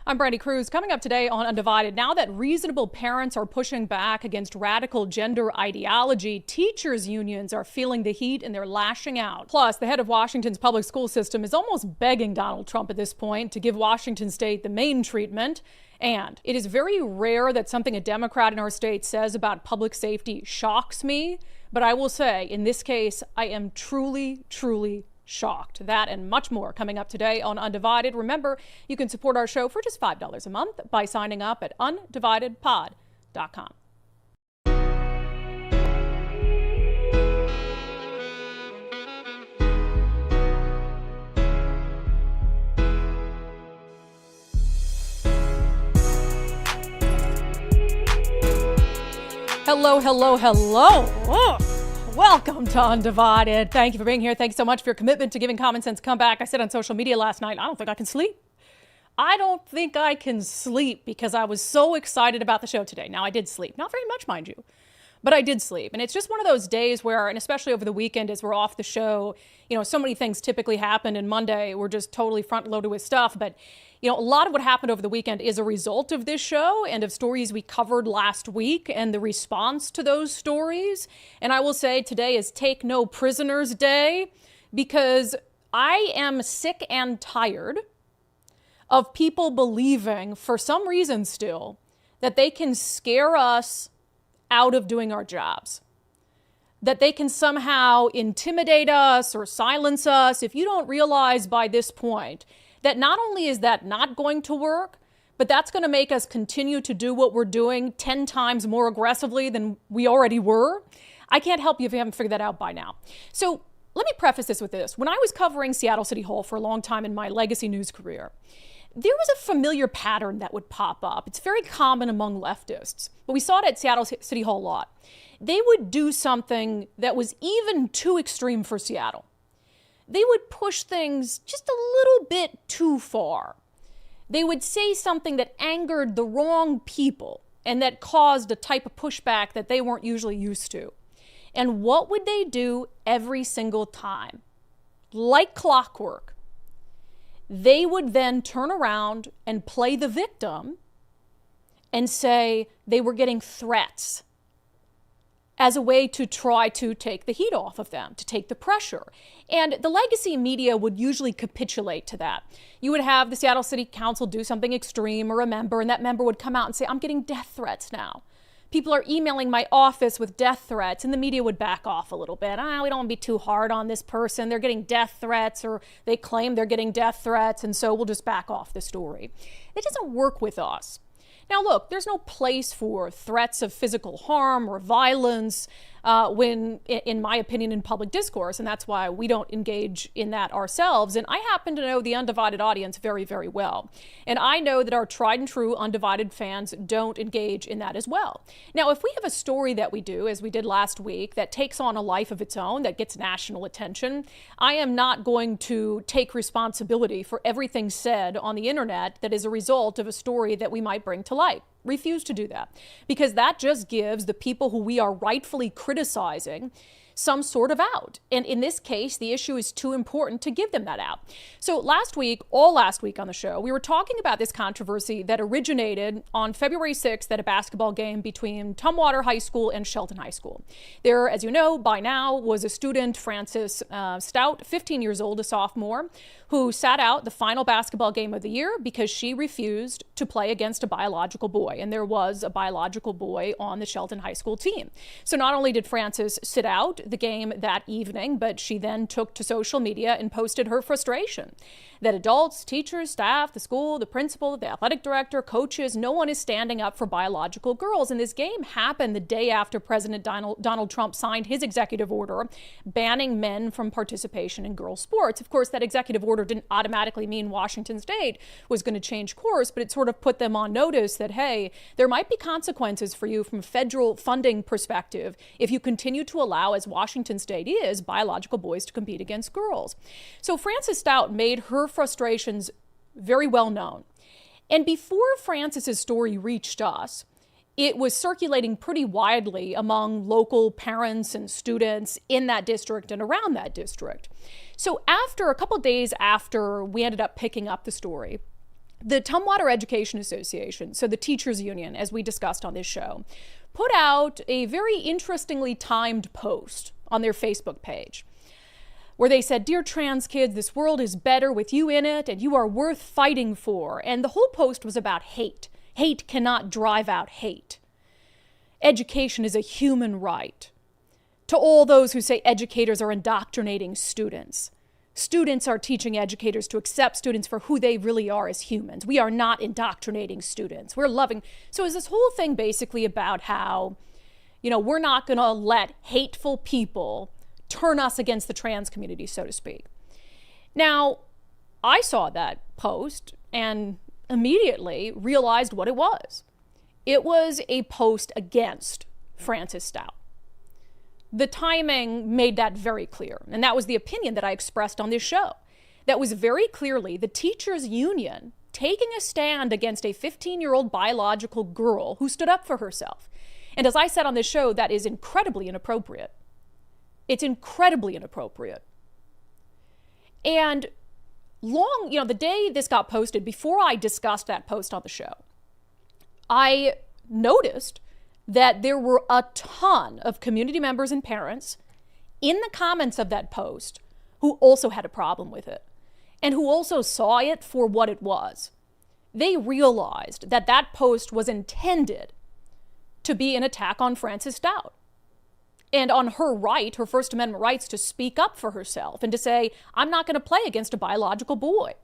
I'm Brandi Kruse. Coming up today on Undivided, now that reasonable parents are pushing back against radical gender ideology, teachers' unions are feeling the heat and they're lashing out. Plus, the head of Washington's public school system is almost begging Donald Trump at this point to give Washington state the Maine treatment. And it is very rare that something a Democrat in our state says about public safety shocks me. But I will say, in this case, I am truly shocked. That and much more coming up today on Undivided. Remember, you can support our show for just $5 a month by signing up at undividedpod.com. Hello. Oh. Welcome to Undivided. Thank you for being here. Thanks so much for your commitment to giving common sense a comeback. I said on social media last night, I don't think I can sleep. I don't think I can sleep because I was so excited about the show today. Now, I did sleep. Not very much, mind you, but I did sleep. And it's just one of those days where, and especially over the weekend as we're off the show, so many things typically happen, and Monday we're just totally front loaded with stuff. But a lot of what happened over the weekend is a result of this show and of stories we covered last week and the response to those stories. And I will say today is Take No Prisoners Day, because I am sick and tired of people believing, for some reason still, that they can scare us out of doing our jobs, that they can somehow intimidate us or silence us. If you don't realize by this point that not only is that not going to work, but that's going to make us continue to do what we're doing 10 times more aggressively than we already were, I can't help you if you haven't figured that out by now. So let me preface this with this. When I was covering Seattle City Hall for a long time in my legacy news career, there was a familiar pattern that would pop up. It's very common among leftists, but we saw it at Seattle City Hall a lot. They would do something that was even too extreme for Seattle. They would push things just a little bit too far. They would say something that angered the wrong people and that caused a type of pushback that they weren't usually used to. And what would they do every single time? Like clockwork, they would then turn around and play the victim and say they were getting threats as a way to try to take the heat off of them, to take the pressure. And the legacy media would usually capitulate to that. You would have the Seattle City Council do something extreme or a member, and that member would come out and say, I'm getting death threats now. People are emailing my office with death threats, and the media would back off a little bit. We don't want to be too hard on this person. They're getting death threats, or they claim they're getting death threats, and so we'll just back off the story. It doesn't work with us. Now, look, there's no place for threats of physical harm or violence when, in my opinion, in public discourse, and that's why we don't engage in that ourselves. And I happen to know the Undivided audience very well. And I know that our tried and true Undivided fans don't engage in that as well. Now, if we have a story that we do, as we did last week, that takes on a life of its own, that gets national attention, I am not going to take responsibility for everything said on the internet that is a result of a story that we might bring to light. Refuse to do that, because that just gives the people who we are rightfully criticizing some sort of out. And in this case, the issue is too important to give them that out. So all last week on the show, we were talking about this controversy that originated on February 6th at a basketball game between Tumwater High School and Shelton High School. There, as you know, by now was a student, Frances Stout, 15 years old, a sophomore, who sat out the final basketball game of the year because she refused to play against a biological boy. And there was a biological boy on the Shelton High School team. So not only did Frances sit out the game that evening, but she then took to social media and posted her frustration that adults, teachers, staff, the school, the principal, the athletic director, coaches, no one is standing up for biological girls. And this game happened the day after President Donald Trump signed his executive order banning men from participation in girls' sports. Of course, that executive order didn't automatically mean Washington State was going to change course, but it sort of put them on notice that, hey, there might be consequences for you from a federal funding perspective if you continue to allow, as Washington State is, biological boys to compete against girls. So Frances Stout made her frustrations very well known. And before Frances's story reached us, it was circulating pretty widely among local parents and students in that district and around that district. So after a couple days after we ended up picking up the story, The Tumwater Education Association, so the teachers union, as we discussed on this show, put out a very interestingly timed post on their Facebook page where they said, "Dear trans kids, this world is better with you in it and you are worth fighting for." And the whole post was about hate. Hate cannot drive out hate. Education is a human right. To all those who say educators are indoctrinating students, students are teaching educators to accept students for who they really are as humans. We are not indoctrinating students. We're loving. So is this whole thing basically about how, we're not going to let hateful people turn us against the trans community, so to speak. Now, I saw that post and immediately realized what it was. It was a post against Frances Stout. The timing made that very clear, and that was the opinion that I expressed on this show. That was very clearly the teachers' union taking a stand against a 15-year-old biological girl who stood up for herself. And as I said on this show, that is incredibly inappropriate. It's incredibly inappropriate. And the day this got posted, before I discussed that post on the show, I noticed that there were a ton of community members and parents in the comments of that post who also had a problem with it and who also saw it for what it was. They realized that that post was intended to be an attack on Frances Stout and on her right, her First Amendment rights to speak up for herself and to say, "I'm not going to play against a biological boy."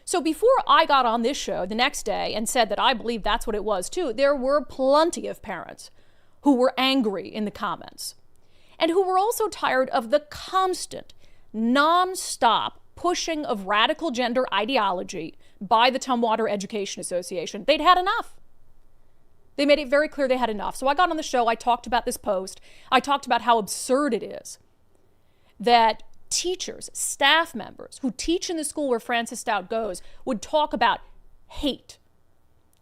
So before I got on this show the next day and said that I believe that's what it was too, there were plenty of parents who were angry in the comments and who were also tired of the constant, non-stop pushing of radical gender ideology by the Tumwater Education Association. They'd had enough. They made it very clear they had enough. So I got on the show, I talked about this post, I talked about how absurd it is that teachers, staff members who teach in the school where Frances Stout goes would talk about hate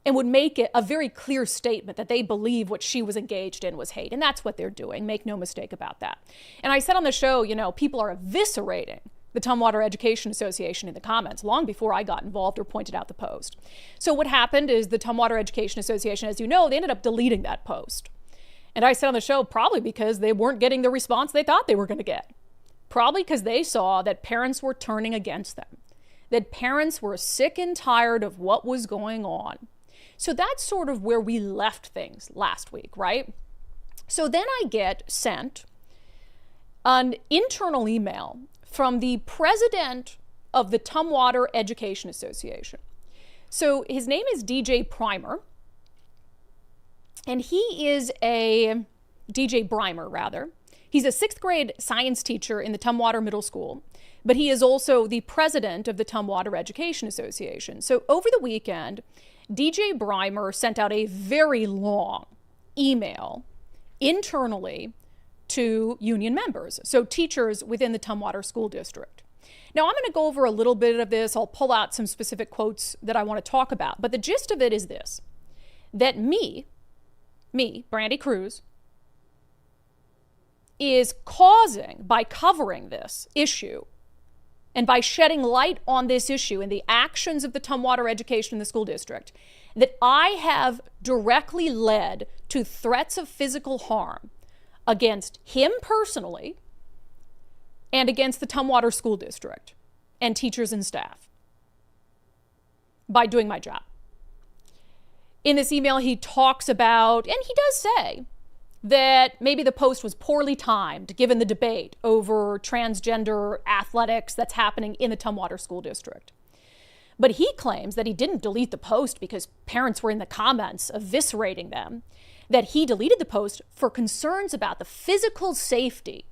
and would make it a very clear statement that they believe what she was engaged in was hate. And that's what they're doing. Make no mistake about that. And I said on the show, people are eviscerating the Tumwater Education Association in the comments long before I got involved or pointed out the post. So what happened is the Tumwater Education Association, as you know, they ended up deleting that post. And I said on the show, probably because they weren't getting the response they thought they were going to get. Probably because they saw that parents were turning against them, that parents were sick and tired of what was going on. So that's sort of where we left things last week, right? So then I get sent an internal email from the president of the Tumwater Education Association. So his name is DJ Primer, and he is a DJ Brimer, rather. He's a 6th grade science teacher in the Tumwater Middle School, but he is also the president of the Tumwater Education Association. So over the weekend, DJ Brimer sent out a very long email internally to union members, so teachers within the Tumwater School District. Now, I'm going to go over a little bit of this. I'll pull out some specific quotes that I want to talk about, but the gist of it is this, that me, Brandi Kruse, is causing, by covering this issue and by shedding light on this issue and the actions of the Tumwater Education in the school district, that I have directly led to threats of physical harm against him personally and against the Tumwater School District and teachers and staff by doing my job. In this email, he talks about, and he does say, that maybe the post was poorly timed given the debate over transgender athletics that's happening in the Tumwater School District. But he claims that he didn't delete the post because parents were in the comments eviscerating them, that he deleted the post for concerns about the physical safety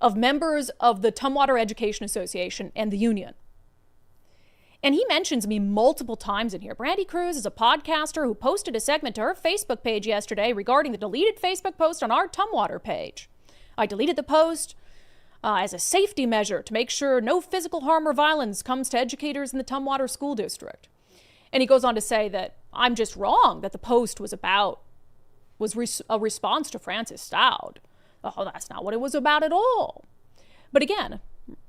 of members of the Tumwater Education Association and the union. And he mentions me multiple times in here. Brandi Kruse is a podcaster who posted a segment to her Facebook page yesterday regarding the deleted Facebook post on our Tumwater page. I deleted the post as a safety measure to make sure no physical harm or violence comes to educators in the Tumwater School District. And he goes on to say that I'm just wrong, that the post was a response to Frances Stout. Oh, that's not what it was about at all. But again,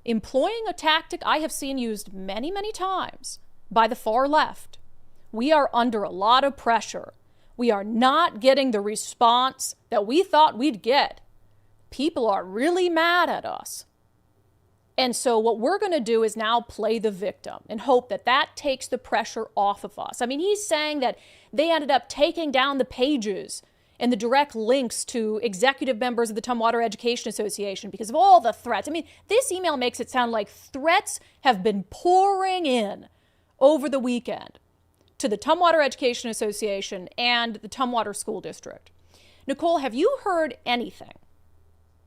employing a tactic I have seen used many, many times by the far left. We are under a lot of pressure. We are not getting the response that we thought we'd get. People are really mad at us. And so what we're going to do is now play the victim and hope that that takes the pressure off of us. I mean, he's saying that they ended up taking down the pages and the direct links to executive members of the Tumwater Education Association because of all the threats. I mean, this email makes it sound like threats have been pouring in over the weekend to the Tumwater Education Association and the Tumwater School District. Nicole, have you heard anything?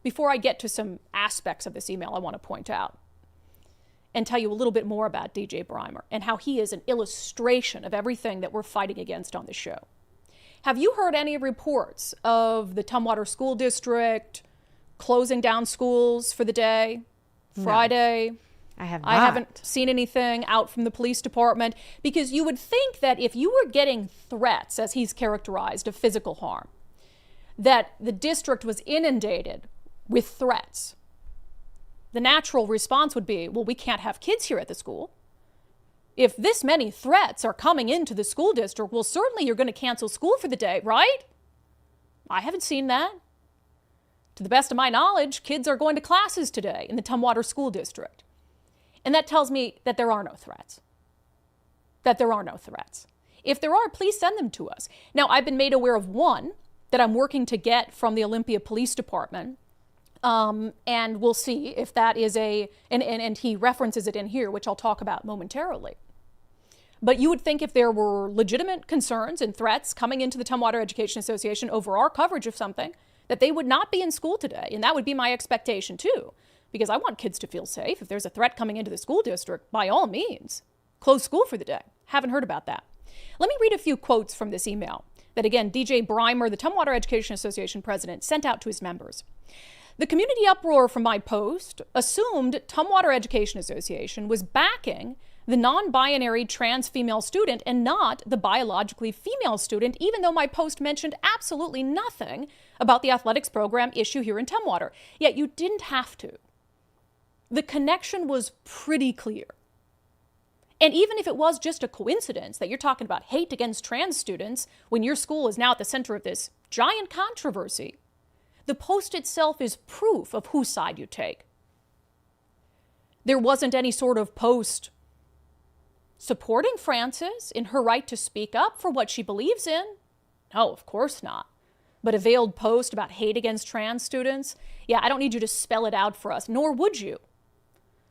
Before I get to some aspects of this email I want to point out and tell you a little bit more about DJ Breimer and how he is an illustration of everything that we're fighting against on this show. Have you heard any reports of the Tumwater School District closing down schools for the day? Friday? No, I have not. I haven't seen anything out from the police department because you would think that if you were getting threats, as he's characterized, of physical harm, that the district was inundated with threats. The natural response would be, well, we can't have kids here at the school. If this many threats are coming into the school district, well, certainly you're going to cancel school for the day, right? I haven't seen that. To the best of my knowledge, kids are going to classes today in the Tumwater School District. And that tells me that there are no threats. That there are no threats. If there are, please send them to us. Now, I've been made aware of one that I'm working to get from the Olympia Police Department. And we'll see if that is and he references it in here, which I'll talk about momentarily. But you would think if there were legitimate concerns and threats coming into the Tumwater Education Association over our coverage of something, that they would not be in school today. And that would be my expectation too, because I want kids to feel safe. If there's a threat coming into the school district, by all means, close school for the day. Haven't heard about that. Let me read a few quotes from this email that, again, DJ Breimer, the Tumwater Education Association president, sent out to his members. The community uproar from my post assumed Tumwater Education Association was backing the non-binary trans female student and not the biologically female student, even though my post mentioned absolutely nothing about the athletics program issue here in Tumwater. Yet you didn't have to. The connection was pretty clear. And even if it was just a coincidence that you're talking about hate against trans students when your school is now at the center of this giant controversy, the post itself is proof of whose side you take. There wasn't any sort of post supporting Frances in her right to speak up for what she believes in. No, of course not. But a veiled post about hate against trans students? Yeah, I don't need you to spell it out for us, nor would you.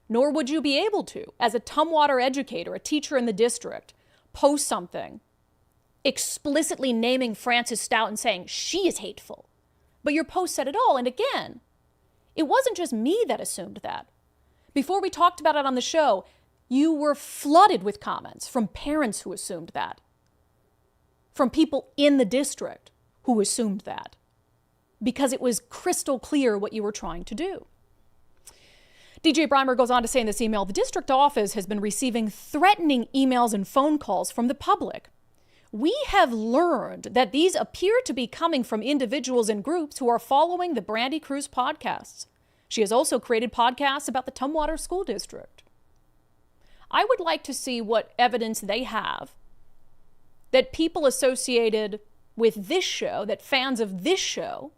Nor would you be able to, as a Tumwater educator, a teacher in the district, post something explicitly naming Frances Stout and saying she is hateful. But your post said it all. And again, it wasn't just me that assumed that. Before we talked about it on the show, you were flooded with comments from parents who assumed that, from people in the district who assumed that, because it was crystal clear what you were trying to do. DJ Breimer goes on to say in this email, the district office has been receiving threatening emails and phone calls from the public. We have learned that these appear to be coming from individuals and groups who are following the Brandi Kruse podcasts. She has also created podcasts about the Tumwater School District. I would like to see what evidence they have that people associated with this show, that fans of this show,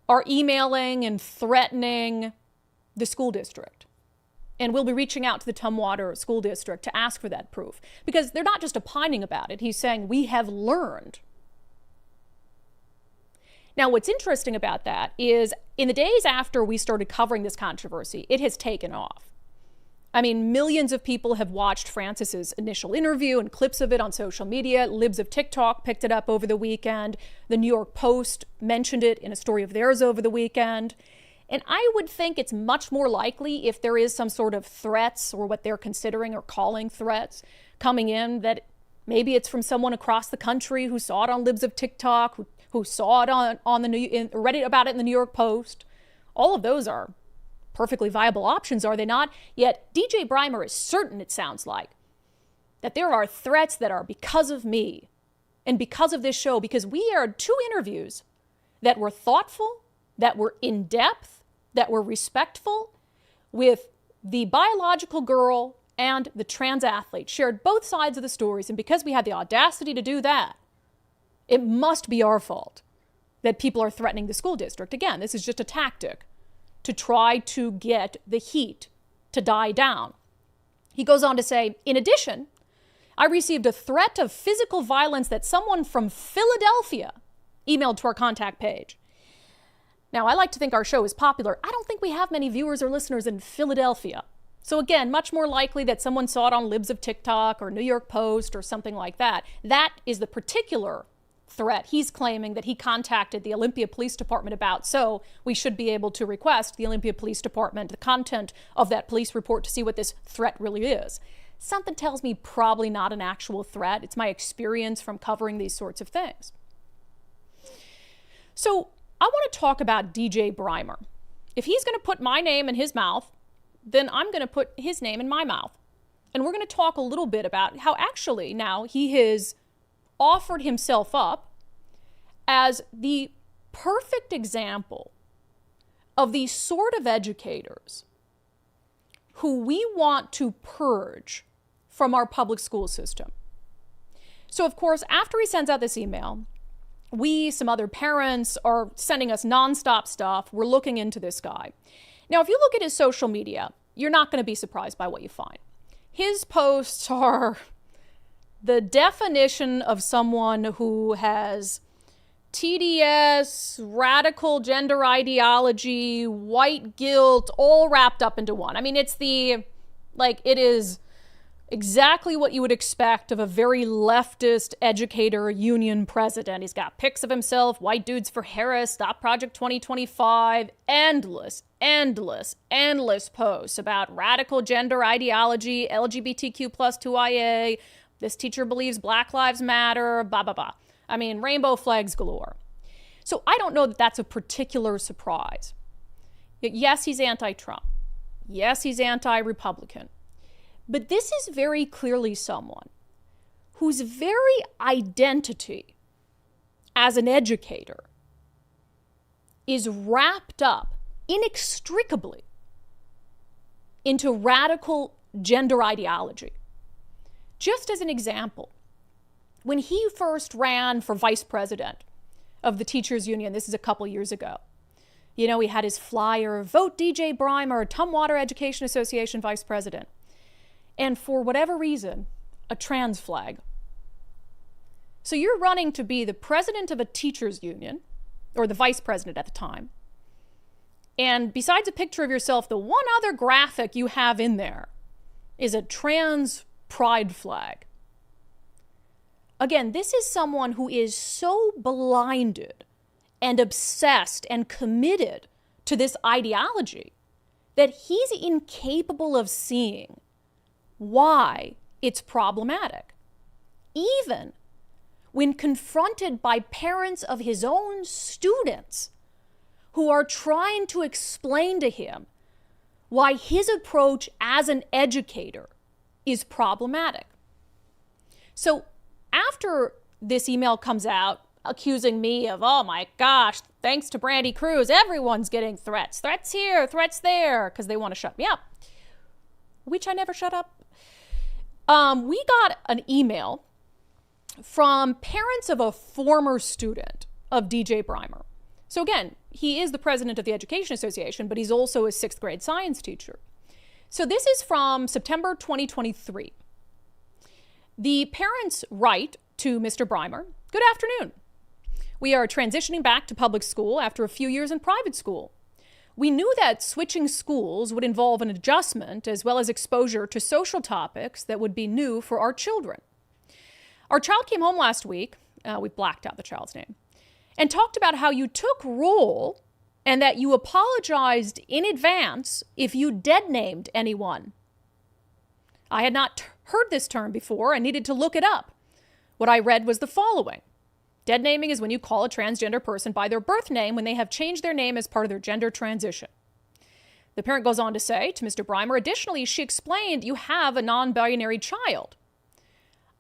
are emailing and threatening the school district. And we'll be reaching out to the Tumwater School District to ask for that proof. Because they're not just opining about it. He's saying, we have learned. Now, what's interesting about that is in the days after we started covering this controversy, it has taken off. I mean, millions of people have watched Frances's initial interview and clips of it on social media. Libs of TikTok picked it up over the weekend. The New York Post mentioned it in a story of theirs over the weekend. And I would think it's much more likely if there is some sort of threats or what they're considering or calling threats coming in, that maybe it's from someone across the country who saw it on Libs of TikTok, who saw it read about it in the New York Post. All of those are perfectly viable options, are they not? Yet DJ Breimer is certain, it sounds like, that there are threats that are because of me and because of this show, because we aired 2 interviews that were thoughtful, that were in-depth, that were respectful with the biological girl and the trans athlete shared both sides of the stories. And because we had the audacity to do that, it must be our fault that people are threatening the school district. Again, this is just a tactic to try to get the heat to die down. He goes on to say, in addition, I received a threat of physical violence that someone from Philadelphia emailed to our contact page. Now, I like to think our show is popular. I don't think we have many viewers or listeners in Philadelphia. So again, much more likely that someone saw it on Libs of TikTok or New York Post or something like that. That is the particular threat he's claiming that he contacted the Olympia Police Department about. So we should be able to request the Olympia Police Department, the content of that police report to see what this threat really is. Something tells me probably not an actual threat. It's my experience from covering these sorts of things. So I want to talk about DJ Brimer. If he's going to put my name in his mouth, then I'm going to put his name in my mouth. And we're going to talk a little bit about how actually now he has offered himself up as the perfect example of the sort of educators who we want to purge from our public school system. So, of course, after he sends out this email, we, some other parents, are sending us nonstop stuff. We're looking into this guy. Now, if you look at his social media, you're not going to be surprised by what you find. His posts are the definition of someone who has TDS, radical gender ideology, white guilt, all wrapped up into one. I mean, it is exactly what you would expect of a very leftist educator union president. He's got pics of himself, white dudes for Harris, Stop Project 2025, endless posts about radical gender ideology, LGBTQ plus 2IA, this teacher believes Black Lives Matter, blah, blah, blah. I mean, rainbow flags galore. So I don't know that that's a particular surprise. Yes, he's anti-Trump. Yes, he's anti-Republican. But this is very clearly someone whose very identity as an educator is wrapped up inextricably into radical gender ideology. Just as an example, when he first ran for vice president of the teachers union, this is a couple years ago, he had his flyer, vote DJ Brimer, Tumwater Education Association vice president. And for whatever reason, a trans flag. So you're running to be the president of a teachers union, or the vice president at the time. And besides a picture of yourself, the one other graphic you have in there is a trans pride flag. Again, this is someone who is so blinded and obsessed and committed to this ideology that he's incapable of seeing why it's problematic. Even when confronted by parents of his own students who are trying to explain to him why his approach as an educator is problematic. So after this email comes out accusing me of, oh my gosh, thanks to Brandi Kruse, everyone's getting threats. Threats here, threats there, because they want to shut me up. Which I never shut up. We got an email from parents of a former student of DJ Brimer. So again, he is the president of the Education Association, but he's also a 6th grade science teacher. So this is from September 2023. The parents write to Mr. Brimer, good afternoon. We are transitioning back to public school after a few years in private school. We knew that switching schools would involve an adjustment as well as exposure to social topics that would be new for our children. Our child came home last week, we blacked out the child's name, and talked about how you took roll and that you apologized in advance if you dead-named anyone. I had not heard this term before and needed to look it up. What I read was the following. Dead naming is when you call a transgender person by their birth name when they have changed their name as part of their gender transition. The parent goes on to say to Mr. Brimer, additionally, she explained you have a non-binary child.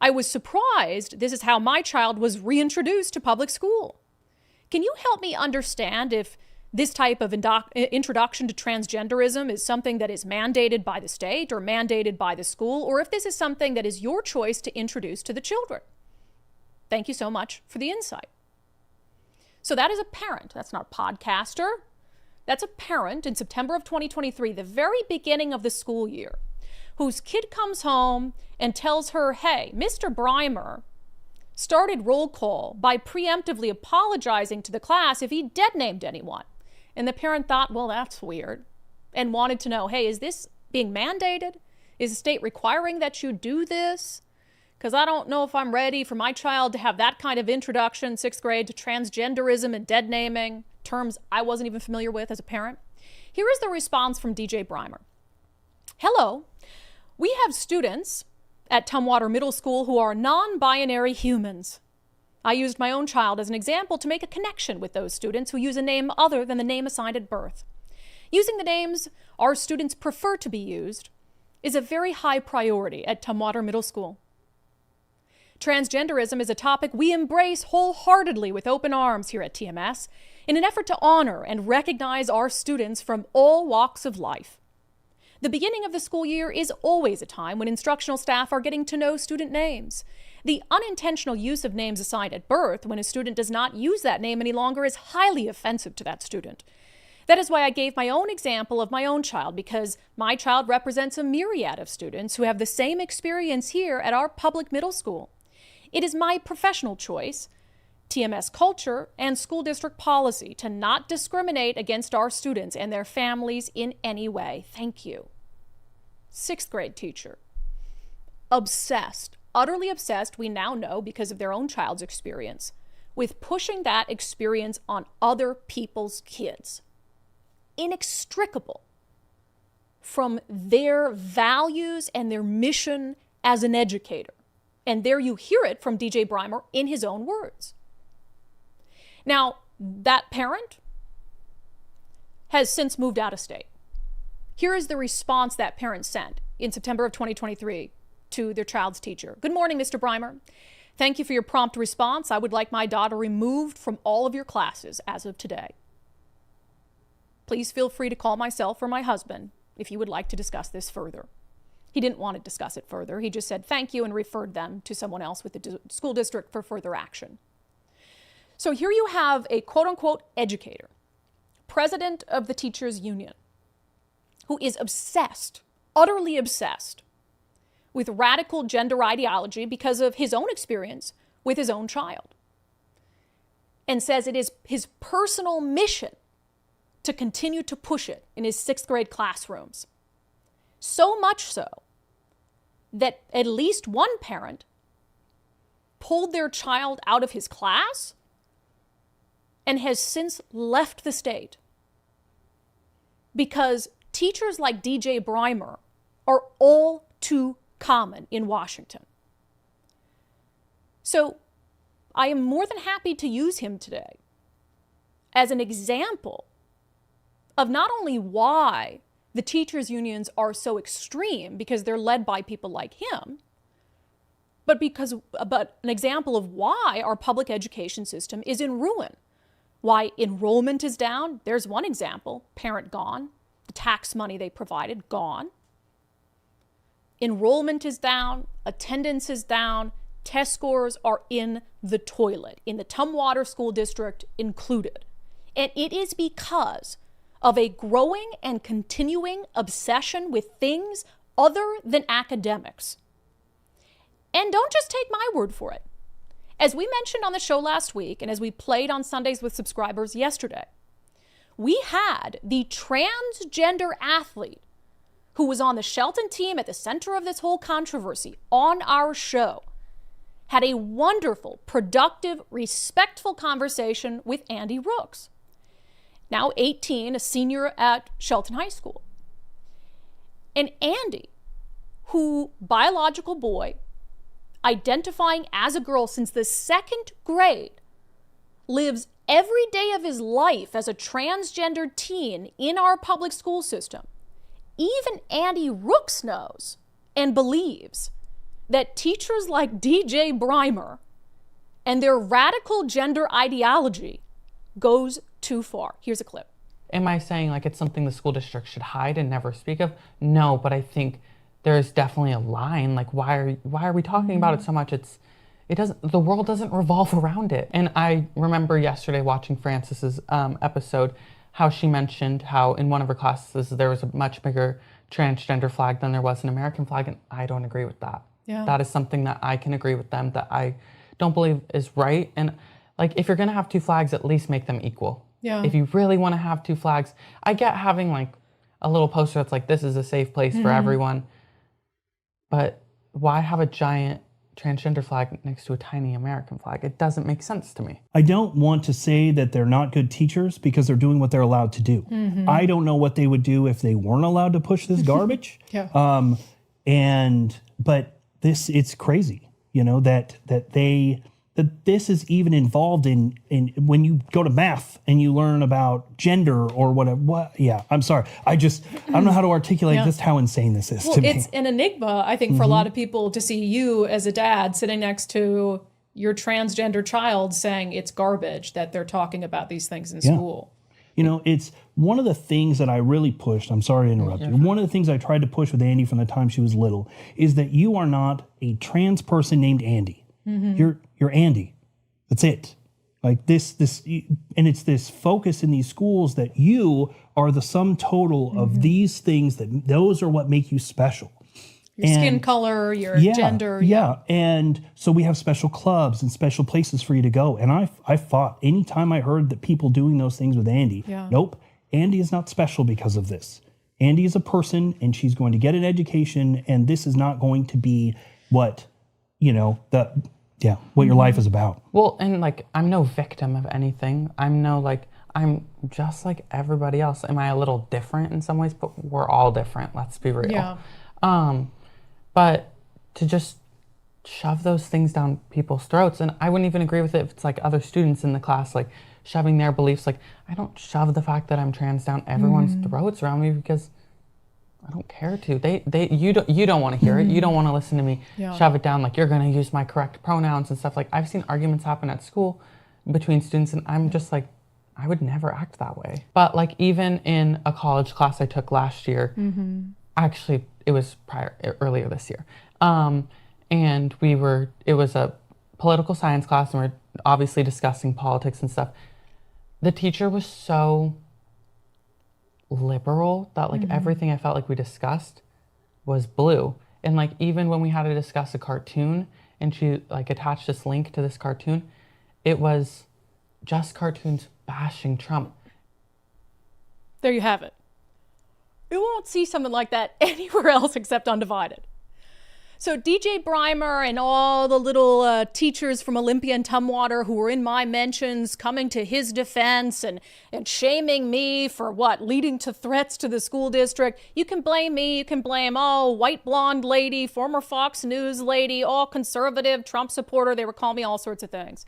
I was surprised this is how my child was reintroduced to public school. Can you help me understand if this type of introduction to transgenderism is something that is mandated by the state or mandated by the school, or if this is something that is your choice to introduce to the children. Thank you so much for the insight. So that is a parent. That's not a podcaster. That's a parent in September of 2023, the very beginning of the school year, whose kid comes home and tells her, hey, Mr. Breimer started roll call by preemptively apologizing to the class if he dead named anyone. And the parent thought, well, that's weird, and wanted to know, hey, is this being mandated? Is the state requiring that you do this? Because I don't know if I'm ready for my child to have that kind of introduction, 6th grade, to transgenderism and dead naming, terms I wasn't even familiar with as a parent. Here is the response from DJ Breimer. Hello, we have students at Tumwater Middle School who are non-binary humans. I used my own child as an example to make a connection with those students who use a name other than the name assigned at birth. Using the names our students prefer to be used is a very high priority at Tumwater Middle School. Transgenderism is a topic we embrace wholeheartedly with open arms here at TMS in an effort to honor and recognize our students from all walks of life. The beginning of the school year is always a time when instructional staff are getting to know student names. The unintentional use of names assigned at birth when a student does not use that name any longer is highly offensive to that student. That is why I gave my own example of my own child, because my child represents a myriad of students who have the same experience here at our public middle school. It is my professional choice, TMS culture, and school district policy to not discriminate against our students and their families in any way. Thank you. 6th grade teacher. Obsessed, utterly obsessed, we now know because of their own child's experience, with pushing that experience on other people's kids. Inextricable from their values and their mission as an educator. And there you hear it from DJ Breimer in his own words. Now, that parent has since moved out of state. Here is the response that parent sent in September of 2023 to their child's teacher. Good morning, Mr. Breimer. Thank you for your prompt response. I would like my daughter removed from all of your classes as of today. Please feel free to call myself or my husband if you would like to discuss this further. He didn't want to discuss it further. He just said thank you and referred them to someone else with the school district for further action. So here you have a quote-unquote educator, president of the teachers union, who is obsessed, utterly obsessed, with radical gender ideology because of his own experience with his own child, and says it is his personal mission to continue to push it in his 6th grade classrooms. So much so that at least one parent pulled their child out of his class and has since left the state because teachers like DJ Breimer are all too common in Washington. So I am more than happy to use him today as an example of not only why the teachers' unions are so extreme because they're led by people like him, but an example of why our public education system is in ruin. Why enrollment is down. There's one example. Parent gone. The tax money they provided, gone. Enrollment is down. Attendance is down. Test scores are in the toilet, in the Tumwater School District included. And it is because of a growing and continuing obsession with things other than academics. And don't just take my word for it. As we mentioned on the show last week, and as we played on Sundays with subscribers yesterday, we had the transgender athlete who was on the Shelton team at the center of this whole controversy on our show, had a wonderful, productive, respectful conversation with Andy Rooks, now 18, a senior at Shelton High School. And Andy, who, biological boy, identifying as a girl since the 2nd grade, lives every day of his life as a transgender teen in our public school system. Even Andy Rooks knows and believes that teachers like DJ Breimer and their radical gender ideology goes too far. Here's a clip. am I saying like it's something the school district should hide and never speak of? No, but I think there's definitely a line. Like, why are we talking about it so much? The world doesn't revolve around it. And I remember yesterday watching Frances's episode, how she mentioned how in one of her classes there was a much bigger transgender flag than there was an American flag, and I don't agree with that. Yeah. That is something that I can agree with them that I don't believe is right. And like, if you're gonna have two flags, at least make them equal. Yeah. If you really want to have two flags, I get having like a little poster that's like, this is a safe place for everyone. But why have a giant transgender flag next to a tiny American flag? It doesn't make sense to me. I don't want to say that they're not good teachers because they're doing what they're allowed to do. I don't know what they would do if they weren't allowed to push this garbage. Yeah. But it's crazy, you know, that this is even involved in when you go to math and you learn about gender or whatever. Yeah, I'm sorry. I don't know how to articulate just how insane this is to me. It's an enigma, I think, for a lot of people to see you as a dad sitting next to your transgender child saying it's garbage that they're talking about these things in school. You know, it's one of the things that I really pushed. I'm sorry to interrupt you. One of the things I tried to push with Andy from the time she was little is that you are not a trans person named Andy. You're Andy. That's it. Like this, and it's this focus in these schools that you are the sum total of these things, that those are what make you special. Your skin color, your gender. Yeah. And so we have special clubs and special places for you to go. And I fought anytime I heard that people doing those things with Andy. Yeah. Nope. Andy is not special because of this. Andy is a person and she's going to get an education, and this is not going to be what, you know, what your life is about. Well, and like, I'm no victim of anything. I'm just like everybody else. Am I a little different in some ways? But we're all different. Let's be real. Yeah. But to just shove those things down people's throats, and I wouldn't even agree with it if it's like other students in the class, like shoving their beliefs. Like, I don't shove the fact that I'm trans down everyone's throats around me because I don't care to. You don't want to hear it. You don't want to listen to me shove it down like you're going to use my correct pronouns and stuff. Like, I've seen arguments happen at school between students, and I'm just like, I would never act that way. But like, even in a college class I took last year, actually it was earlier this year, and it was a political science class, and we're obviously discussing politics and stuff. The teacher was so liberal that like everything I felt like we discussed was blue. And like, even when we had to discuss a cartoon and she like attached this link to this cartoon, it was just cartoons bashing Trump. There you have it. You won't see something like that anywhere else except unDivided. So DJ Brymer and all the little teachers from Olympia and Tumwater who were in my mentions coming to his defense and shaming me for leading to threats to the school district. You can blame me. You can blame, white blonde lady, former Fox News lady, conservative, Trump supporter. They were calling me all sorts of things.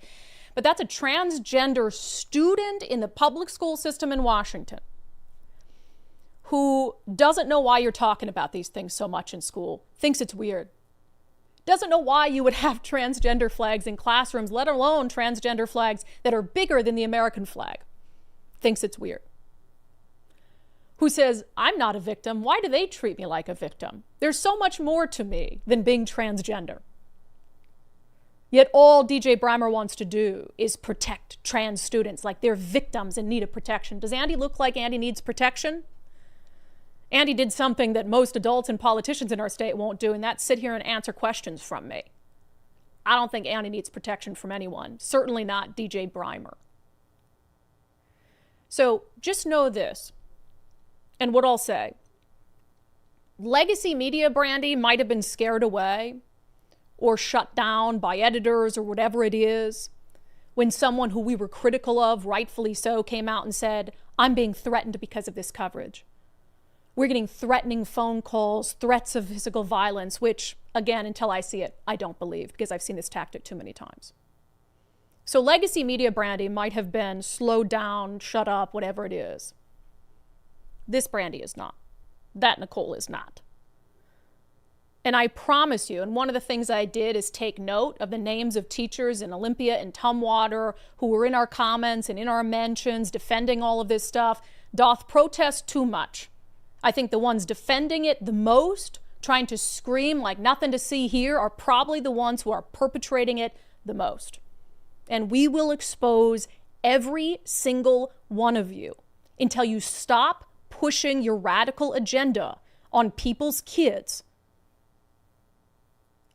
But that's a transgender student in the public school system in Washington who doesn't know why you're talking about these things so much in school, thinks it's weird. Doesn't know why you would have transgender flags in classrooms, let alone transgender flags that are bigger than the American flag. Thinks it's weird. Who says, I'm not a victim. Why do they treat me like a victim? There's so much more to me than being transgender. Yet all DJ Brymer wants to do is protect trans students like they're victims in need of protection. Does Andy look like Andy needs protection? Andy did something that most adults and politicians in our state won't do, and that's sit here and answer questions from me. I don't think Andy needs protection from anyone, certainly not DJ Brymer. So just know this, and what I'll say. Legacy media, Brandi, might have been scared away or shut down by editors or whatever it is when someone who we were critical of, rightfully so, came out and said, I'm being threatened because of this coverage. We're getting threatening phone calls, threats of physical violence, which, again, until I see it, I don't believe, because I've seen this tactic too many times. So legacy media, Brandi, might have been slowed down, shut up, whatever it is. This Brandi is not. That Nicole is not. And I promise you, and one of the things I did is take note of the names of teachers in Olympia and Tumwater who were in our comments and in our mentions defending all of this stuff, doth protest too much. I think the ones defending it the most, trying to scream like nothing to see here, are probably the ones who are perpetrating it the most. And we will expose every single one of you until you stop pushing your radical agenda on people's kids,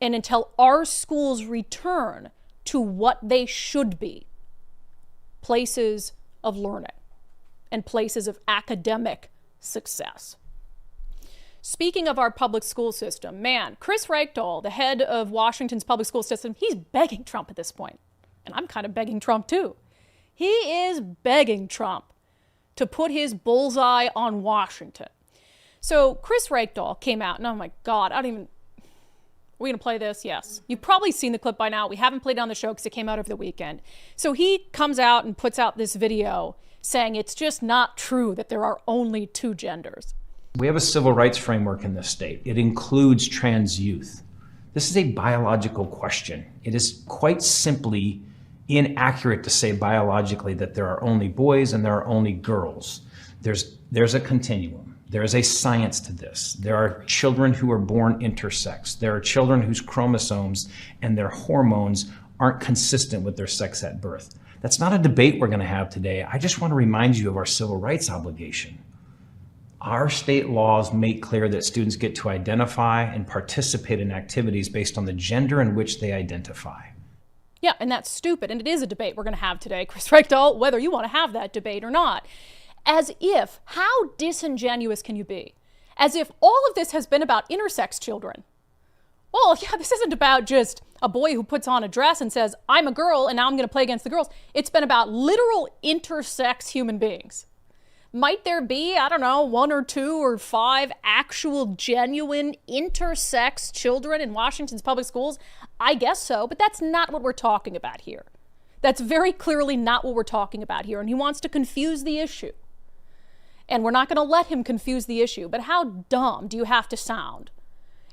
and until our schools return to what they should be, places of learning and places of academic success. Speaking of our public school system, man, Kruse Reykdal, the head of Washington's public school system, he's begging Trump at this point. And I'm kind of begging Trump too. He is begging Trump to put his bullseye on Washington. So Kruse Reykdal came out, and oh my God, are we going to play this? Yes. You've probably seen the clip by now. We haven't played it on the show because it came out over the weekend. So he comes out and puts out this video saying it's just not true that there are only two genders. We have a civil rights framework in this state. It includes trans youth. This is a biological question. It is quite simply inaccurate to say biologically that there are only boys and there are only girls. There's a continuum. There is a science to this. There are children who are born intersex. There are children whose chromosomes and their hormones aren't consistent with their sex at birth. That's not a debate we're going to have today. I just want to remind you of our civil rights obligation. Our state laws make clear that students get to identify and participate in activities based on the gender in which they identify. Yeah, and that's stupid. And it is a debate we're going to have today, Kruse Reykdal, whether you want to have that debate or not. As if, how disingenuous can you be? As if all of this has been about intersex children. Well, yeah, this isn't about just a boy who puts on a dress and says, I'm a girl and now I'm going to play against the girls. It's been about literal intersex human beings. Might there be, I don't know, 1 or 2 or 5 actual genuine intersex children in Washington's public schools? I guess so, but that's not what we're talking about here. That's very clearly not what we're talking about here, and he wants to confuse the issue. And we're not going to let him confuse the issue, but how dumb do you have to sound?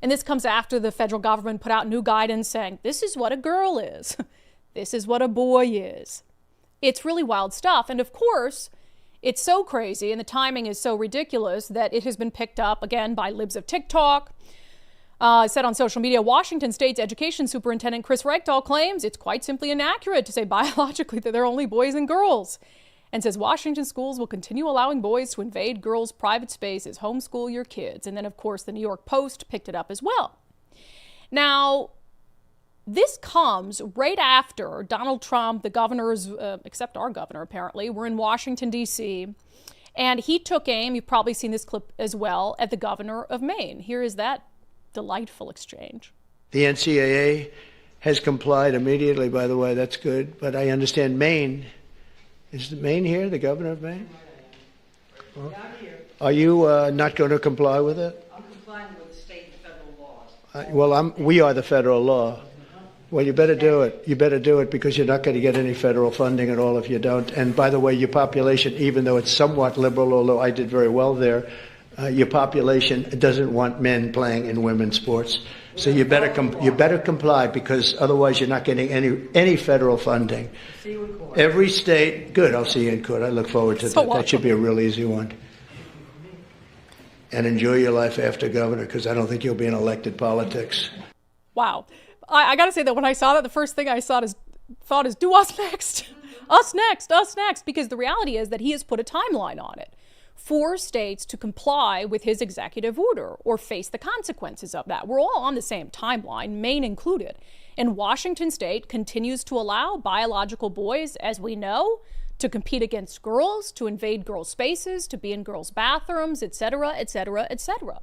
And this comes after the federal government put out new guidance saying, this is what a girl is. This is what a boy is. It's really wild stuff. And of course, it's so crazy and the timing is so ridiculous that it has been picked up again by libs of TikTok. Said on social media, Washington State's education superintendent Kruse Reykdal claims it's quite simply inaccurate to say biologically that there are only boys and girls, and says Washington schools will continue allowing boys to invade girls' private spaces, homeschool your kids. And then, of course, the New York Post picked it up as well. Now, this comes right after Donald Trump, the governors, except our governor apparently, were in Washington, D.C., and he took aim, you've probably seen this clip as well, at the governor of Maine. Here is that delightful exchange. The NCAA has complied immediately, by the way. That's good. But I understand Maine. Is Maine here, the governor of Maine? Well, are you not going to comply with it? I'm complying with the state and federal laws. We are the federal law. Well, you better do it. You better do it because you're not going to get any federal funding at all if you don't. And by the way, your population, even though it's somewhat liberal, although I did very well there, your population doesn't want men playing in women's sports. So you better comply because otherwise you're not getting any federal funding. See you in court. Every state, good. I'll see you in court. I look forward to that. That should be a real easy one. And enjoy your life after governor because I don't think you'll be in elected politics. Wow. I got to say that when I saw that, the first thing I thought is do us next. Us next. Because the reality is that he has put a timeline on it. 4 states to comply with his executive order or face the consequences of that. We're all on the same timeline, Maine included. And Washington state continues to allow biological boys, as we know, to compete against girls, to invade girls' spaces, to be in girls' bathrooms, etc., etc., etc.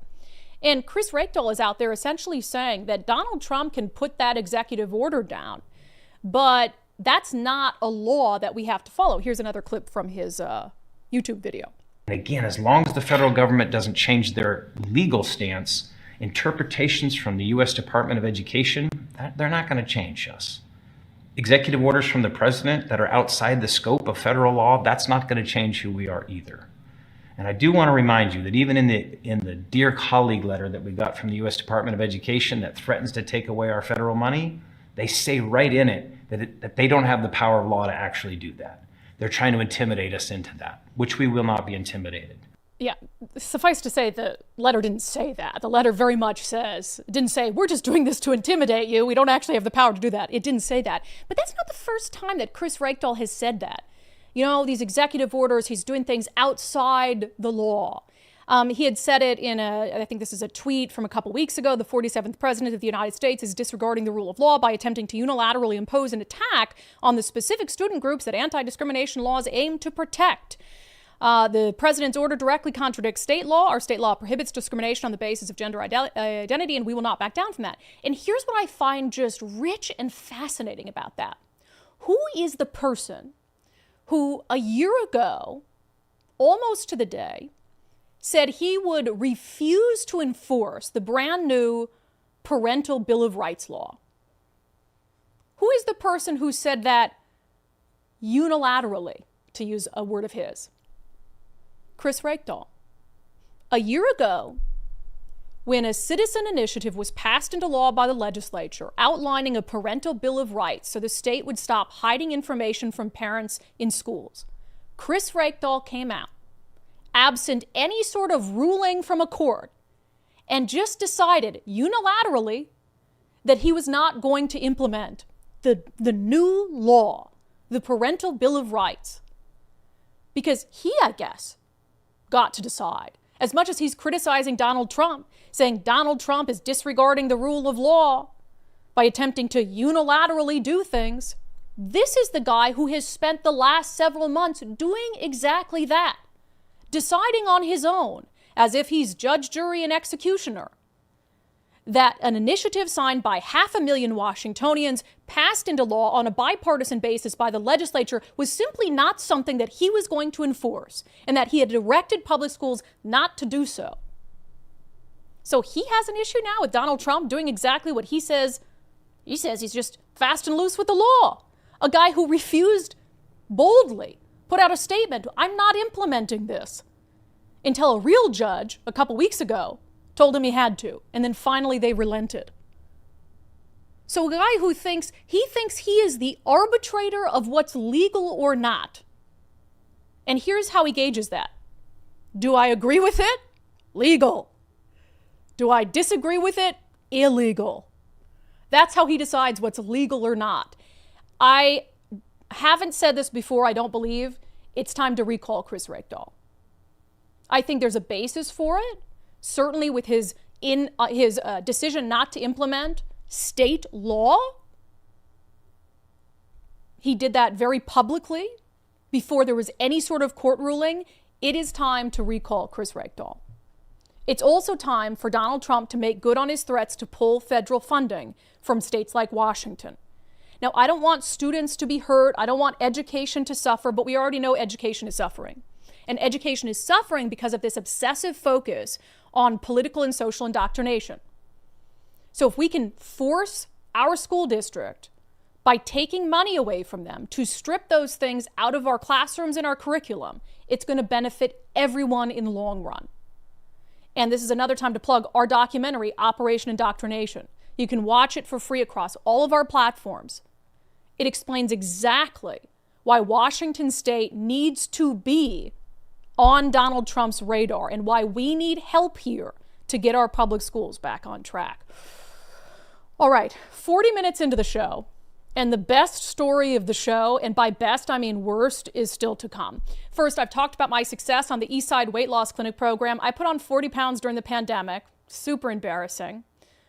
And Kruse Reykdal is out there essentially saying that Donald Trump can put that executive order down, but that's not a law that we have to follow. Here's another clip from his YouTube video. And again, as long as the federal government doesn't change their legal stance, interpretations from the U.S. Department of Education, they're not going to change us. Executive orders from the president that are outside the scope of federal law, that's not going to change who we are either. And I do want to remind you that even in the Dear Colleague letter that we got from the U.S. Department of Education that threatens to take away our federal money, they say right in it that they don't have the power of law to actually do that. They're trying to intimidate us into that, which we will not be intimidated. Yeah, suffice to say, the letter didn't say that. The letter very much didn't say, we're just doing this to intimidate you. We don't actually have the power to do that. It didn't say that. But that's not the first time that Kruse has said that. You know, these executive orders, he's doing things outside the law. He had said it in I think this is a tweet from a couple weeks ago, the 47th president of the United States is disregarding the rule of law by attempting to unilaterally impose an attack on the specific student groups that anti-discrimination laws aim to protect. The president's order directly contradicts state law. Our state law prohibits discrimination on the basis of gender identity, and we will not back down from that. And here's what I find just rich and fascinating about that. Who is the person who a year ago, almost to the day, said he would refuse to enforce the brand new Parental Bill of Rights law? Who is the person who said that unilaterally, to use a word of his? Kruse. A year ago, when a citizen initiative was passed into law by the legislature outlining a parental bill of rights so the state would stop hiding information from parents in schools, Kruse came out, absent any sort of ruling from a court, and just decided unilaterally that he was not going to implement the new law, the Parental Bill of Rights, because he, I guess, got to decide. As much as he's criticizing Donald Trump, saying Donald Trump is disregarding the rule of law by attempting to unilaterally do things, this is the guy who has spent the last several months doing exactly that, deciding on his own, as if he's judge, jury, and executioner, that an initiative signed by 500,000 Washingtonians, passed into law on a bipartisan basis by the legislature, was simply not something that he was going to enforce, and that he had directed public schools not to do so. So he has an issue now with Donald Trump doing exactly what he says. He says he's just fast and loose with the law. A guy who refused boldly, put out a statement, I'm not implementing this, until a real judge a couple weeks ago told him he had to, and then finally they relented. So a guy who thinks he is the arbitrator of what's legal or not. And here's how he gauges that. Do I agree with it? Legal. Do I disagree with it? Illegal. That's how he decides what's legal or not. I haven't said this before, I don't believe. It's time to recall Kruse. I think there's a basis for it. Certainly with his decision not to implement state law. He did that very publicly before there was any sort of court ruling. It is time to recall Kruse. It's also time for Donald Trump to make good on his threats to pull federal funding from states like Washington. Now, I don't want students to be hurt. I don't want education to suffer, but we already know education is suffering. And education is suffering because of this obsessive focus on political and social indoctrination. So if we can force our school district, by taking money away from them, to strip those things out of our classrooms and our curriculum, it's going to benefit everyone in the long run. And this is another time to plug our documentary, Operation Indoctrination. You can watch it for free across all of our platforms. It explains exactly why Washington State needs to be on Donald Trump's radar and why we need help here to get our public schools back on track. All right, 40 minutes into the show, and the best story of the show, and by best I mean worst, is still to come. First, I've talked about my success on the Eastside weight loss clinic program. I put on 40 pounds during the pandemic. Super embarrassing.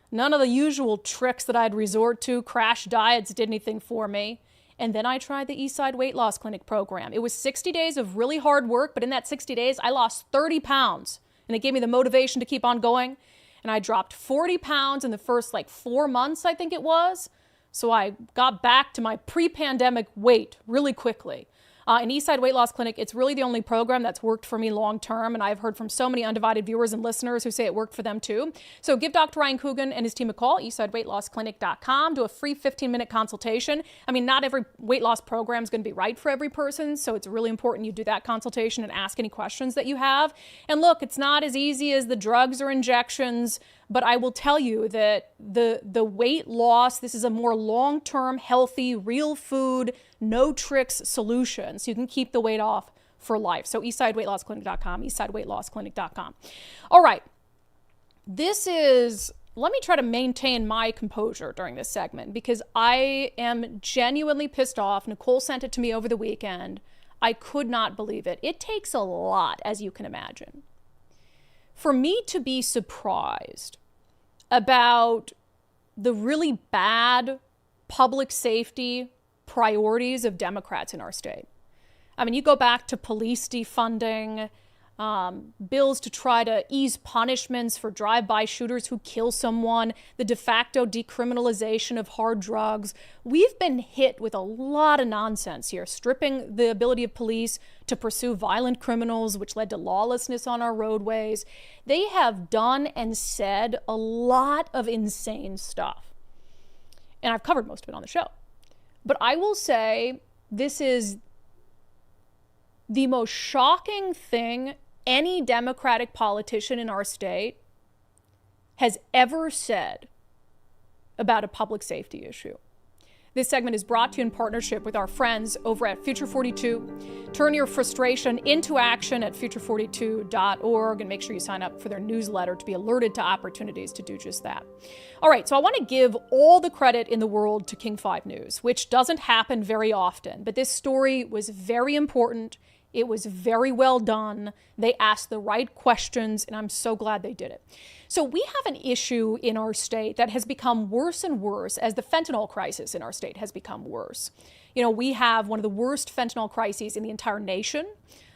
None of the usual tricks that I'd resort to, crash diets, did anything for me. And then I tried the Eastside weight loss clinic program. It was 60 days of really hard work, but in that 60 days, I lost 30 pounds. And it gave me the motivation to keep on going. And I dropped 40 pounds in the first 4 months, I think it was. So I got back to my pre-pandemic weight really quickly. In Eastside Weight Loss Clinic, it's really the only program that's worked for me long term, and I've heard from so many undivided viewers and listeners who say it worked for them too. So give Dr. Ryan Coogan and his team a call, eastsideweightlossclinic.com, do a free 15-minute consultation. I mean, not every weight loss program is going to be right for every person, so it's really important you do that consultation and ask any questions that you have. And look, it's not as easy as the drugs or injections, but I will tell you that the weight loss, this is a more long-term, healthy, real food, no tricks solution, so you can keep the weight off for life. So eastsideweightlossclinic.com, eastsideweightlossclinic.com. All right, let me try to maintain my composure during this segment because I am genuinely pissed off. Nicole sent it to me over the weekend. I could not believe it. It takes a lot, as you can imagine, for me to be surprised about the really bad public safety priorities of Democrats in our state. I mean, you go back to police defunding, bills to try to ease punishments for drive-by shooters who kill someone, the de facto decriminalization of hard drugs. We've been hit with a lot of nonsense here, stripping the ability of police to pursue violent criminals, which led to lawlessness on our roadways. They have done and said a lot of insane stuff. And I've covered most of it on the show. But I will say this is the most shocking thing any Democratic politician in our state has ever said about a public safety issue. This segment is brought to you in partnership with our friends over at Future 42. Turn your frustration into action at future42.org and make sure you sign up for their newsletter to be alerted to opportunities to do just that. All right, so I want to give all the credit in the world to King 5 News, which doesn't happen very often, but this story was very important. It was very well done. They asked the right questions, and I'm so glad they did it. So we have an issue in our state that has become worse and worse as the fentanyl crisis in our state has become worse. You know, we have one of the worst fentanyl crises in the entire nation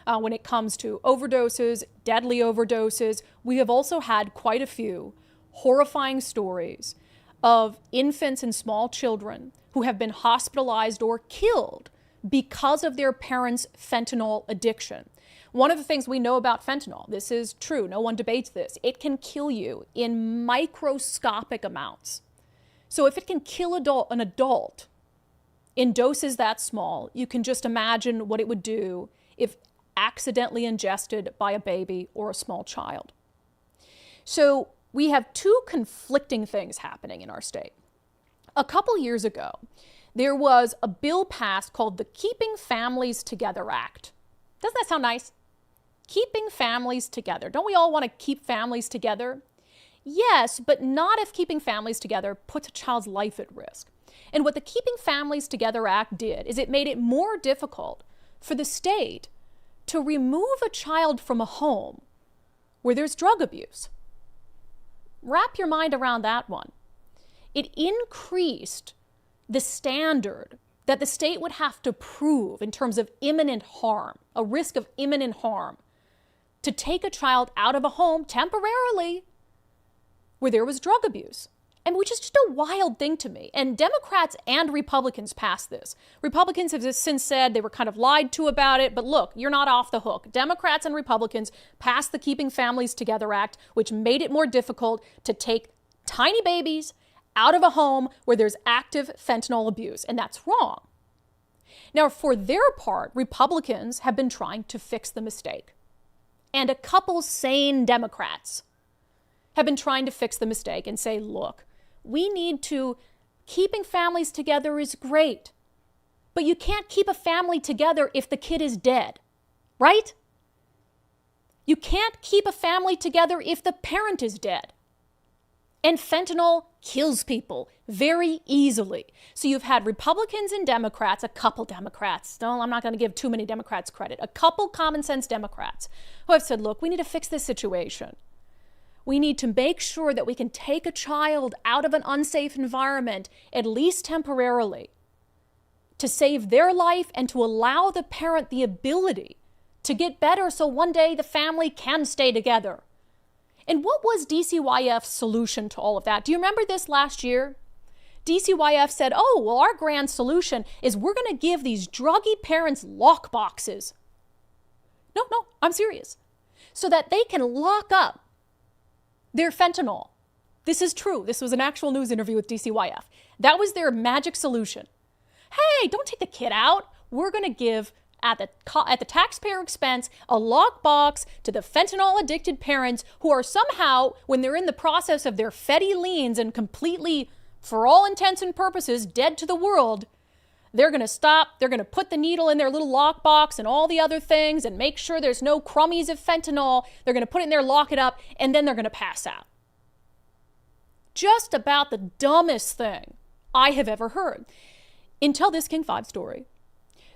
when it comes to overdoses, deadly overdoses. We have also had quite a few horrifying stories of infants and small children who have been hospitalized or killed because of their parents' fentanyl addiction. One of the things we know about fentanyl, this is true, no one debates this, it can kill you in microscopic amounts. So if it can kill an adult in doses that small, you can just imagine what it would do if accidentally ingested by a baby or a small child. So we have two conflicting things happening in our state. A couple years ago, there was a bill passed called the Keeping Families Together Act. Doesn't that sound nice? Keeping families together. Don't we all want to keep families together? Yes, but not if keeping families together puts a child's life at risk. And what the Keeping Families Together Act did is it made it more difficult for the state to remove a child from a home where there's drug abuse. Wrap your mind around that one. It increased the standard that the state would have to prove in terms of imminent harm, a risk of imminent harm, to take a child out of a home temporarily where there was drug abuse. And which is just a wild thing to me. And Democrats and Republicans passed this. Republicans have since said they were kind of lied to about it, but look, you're not off the hook. Democrats and Republicans passed the Keeping Families Together Act, which made it more difficult to take tiny babies out of a home where there's active fentanyl abuse, and that's wrong. Now, for their part, Republicans have been trying to fix the mistake. And a couple sane Democrats have been trying to fix the mistake and say, look, we need to, keeping families together is great, but you can't keep a family together if the kid is dead, right? You can't keep a family together if the parent is dead. And fentanyl kills people very easily. So you've had Republicans and Democrats, a couple Democrats, no, I'm not going to give too many Democrats credit, a couple common sense Democrats who have said, look, we need to fix this situation. We need to make sure that we can take a child out of an unsafe environment, at least temporarily, to save their life and to allow the parent the ability to get better so one day the family can stay together. And what was DCYF's solution to all of that? Do you remember this last year? DCYF said, oh, well, our grand solution is we're going to give these druggy parents lock boxes. No, I'm serious. So that they can lock up their fentanyl. This is true. This was an actual news interview with DCYF. That was their magic solution. Hey, don't take the kid out. We're going to give, at the taxpayer expense, a lockbox to the fentanyl-addicted parents who are somehow, when they're in the process of their fetty leans and completely, for all intents and purposes, dead to the world, they're going to stop. They're going to put the needle in their little lockbox and all the other things and make sure there's no crummies of fentanyl. They're going to put it in there, lock it up, and then they're going to pass out. Just about the dumbest thing I have ever heard until this King 5 story.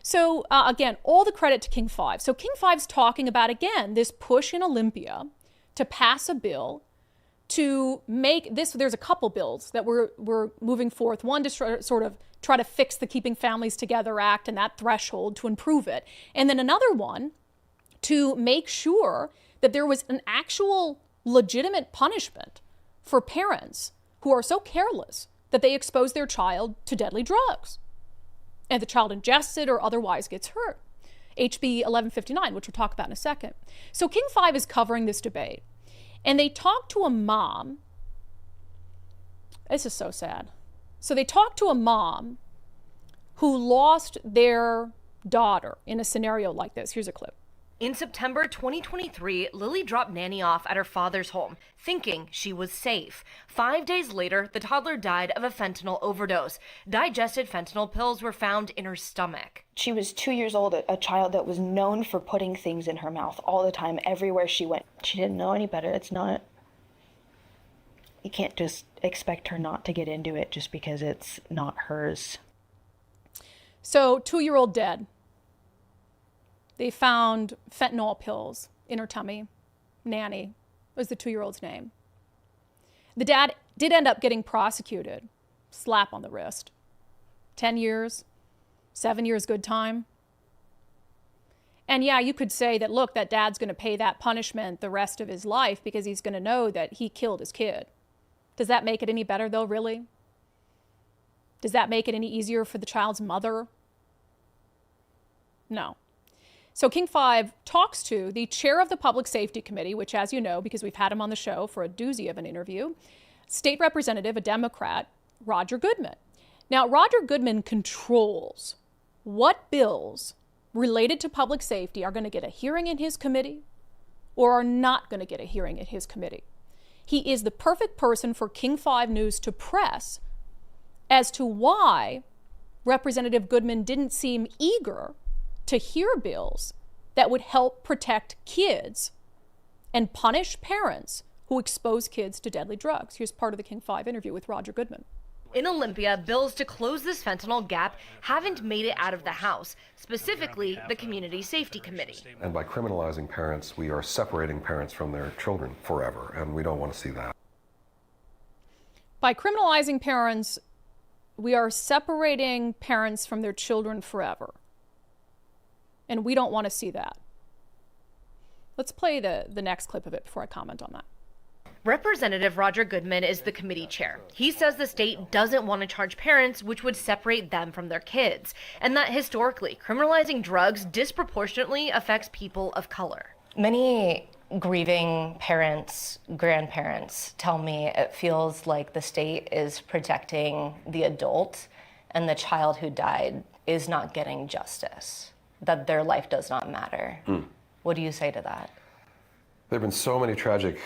So again, all the credit to King 5. So King 5's talking about, again, this push in Olympia to pass a bill to make this. There's a couple bills that we're moving forth. One to sort of try to fix the Keeping Families Together Act and that threshold to improve it. And then another one to make sure that there was an actual legitimate punishment for parents who are so careless that they expose their child to deadly drugs and the child ingests it or otherwise gets hurt. HB 1159, which we'll talk about in a second. So King 5 is covering this debate. And they talked to a mom. This is so sad. So they talked to a mom who lost their daughter in a scenario like this. Here's a clip. In September 2023, Lily dropped Nanny off at her father's home, thinking she was safe. 5 days later, the toddler died of a fentanyl overdose. Digested fentanyl pills were found in her stomach. She was 2 years old, a child that was known for putting things in her mouth all the time, everywhere she went. She didn't know any better. You can't just expect her not to get into it just because it's not hers. So 2-year-old dead. They found fentanyl pills in her tummy. Nanny was the 2-year-old's name. The dad did end up getting prosecuted. Slap on the wrist. 10 years, 7 years good time. And yeah, you could say that, look, that dad's going to pay that punishment the rest of his life because he's going to know that he killed his kid. Does that make it any better, though, really? Does that make it any easier for the child's mother? No. So King 5 talks to the chair of the Public Safety Committee, which, as you know, because we've had him on the show for a doozy of an interview, State Representative, a Democrat, Roger Goodman. Now, Roger Goodman controls what bills related to public safety are going to get a hearing in his committee or are not going to get a hearing in his committee. He is the perfect person for King 5 News to press as to why Representative Goodman didn't seem eager to hear bills that would help protect kids and punish parents who expose kids to deadly drugs. Here's part of the King 5 interview with Roger Goodman. In Olympia, bills to close this fentanyl gap haven't made it out of the House, specifically the Community Safety Committee. And by criminalizing parents, we are separating parents from their children forever, and we don't want to see that. By criminalizing parents, we are separating parents from their children forever. And we don't want to see that. Let's play the next clip of it before I comment on that. Representative Roger Goodman is the committee chair. He says the state doesn't want to charge parents, which would separate them from their kids, and that historically, criminalizing drugs disproportionately affects people of color. Many grieving parents, grandparents tell me it feels like the state is protecting the adult and the child who died is not getting justice, that their life does not matter. What do you say to that? There have been so many tragic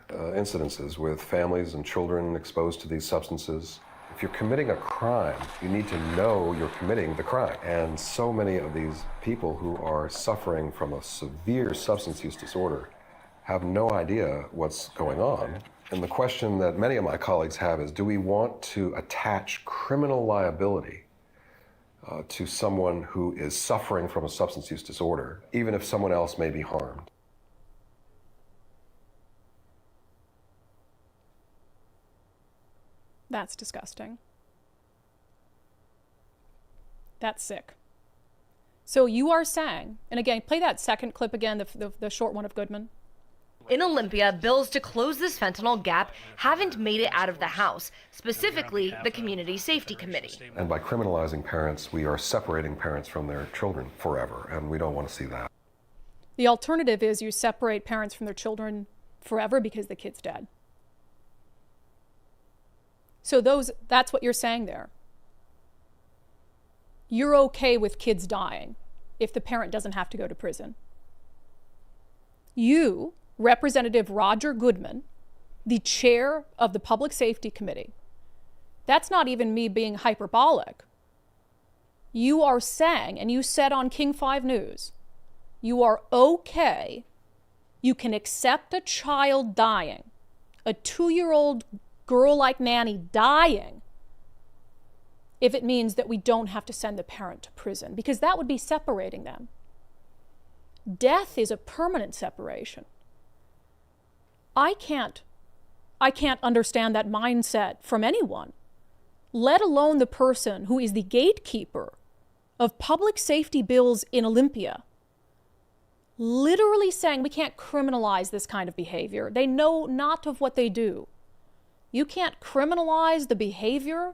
incidences with families and children exposed to these substances. If you're committing a crime, you need to know you're committing the crime. And so many of these people who are suffering from a severe substance use disorder have no idea what's going on. And the question that many of my colleagues have is, do we want to attach criminal liability to someone who is suffering from a substance use disorder, even if someone else may be harmed? That's disgusting. That's sick. So you are saying, and again, play that second clip again, the short one of Goodman. In Olympia, bills to close this fentanyl gap haven't made it out of the House, specifically the Community Safety Committee. And by criminalizing parents, we are separating parents from their children forever, and we don't want to see that. The alternative is you separate parents from their children forever because the kid's dead. So that's what you're saying there. You're okay with kids dying if the parent doesn't have to go to prison. You, Representative Roger Goodman, the chair of the Public Safety Committee, that's not even me being hyperbolic. You are saying, and you said on King 5 News, you are okay, you can accept a child dying, a 2-year-old girl like Nanny dying, if it means that we don't have to send the parent to prison, because that would be separating them. Death is a permanent separation. I can't understand that mindset from anyone, let alone the person who is the gatekeeper of public safety bills in Olympia, literally saying we can't criminalize this kind of behavior. They know not of what they do. You can't criminalize the behavior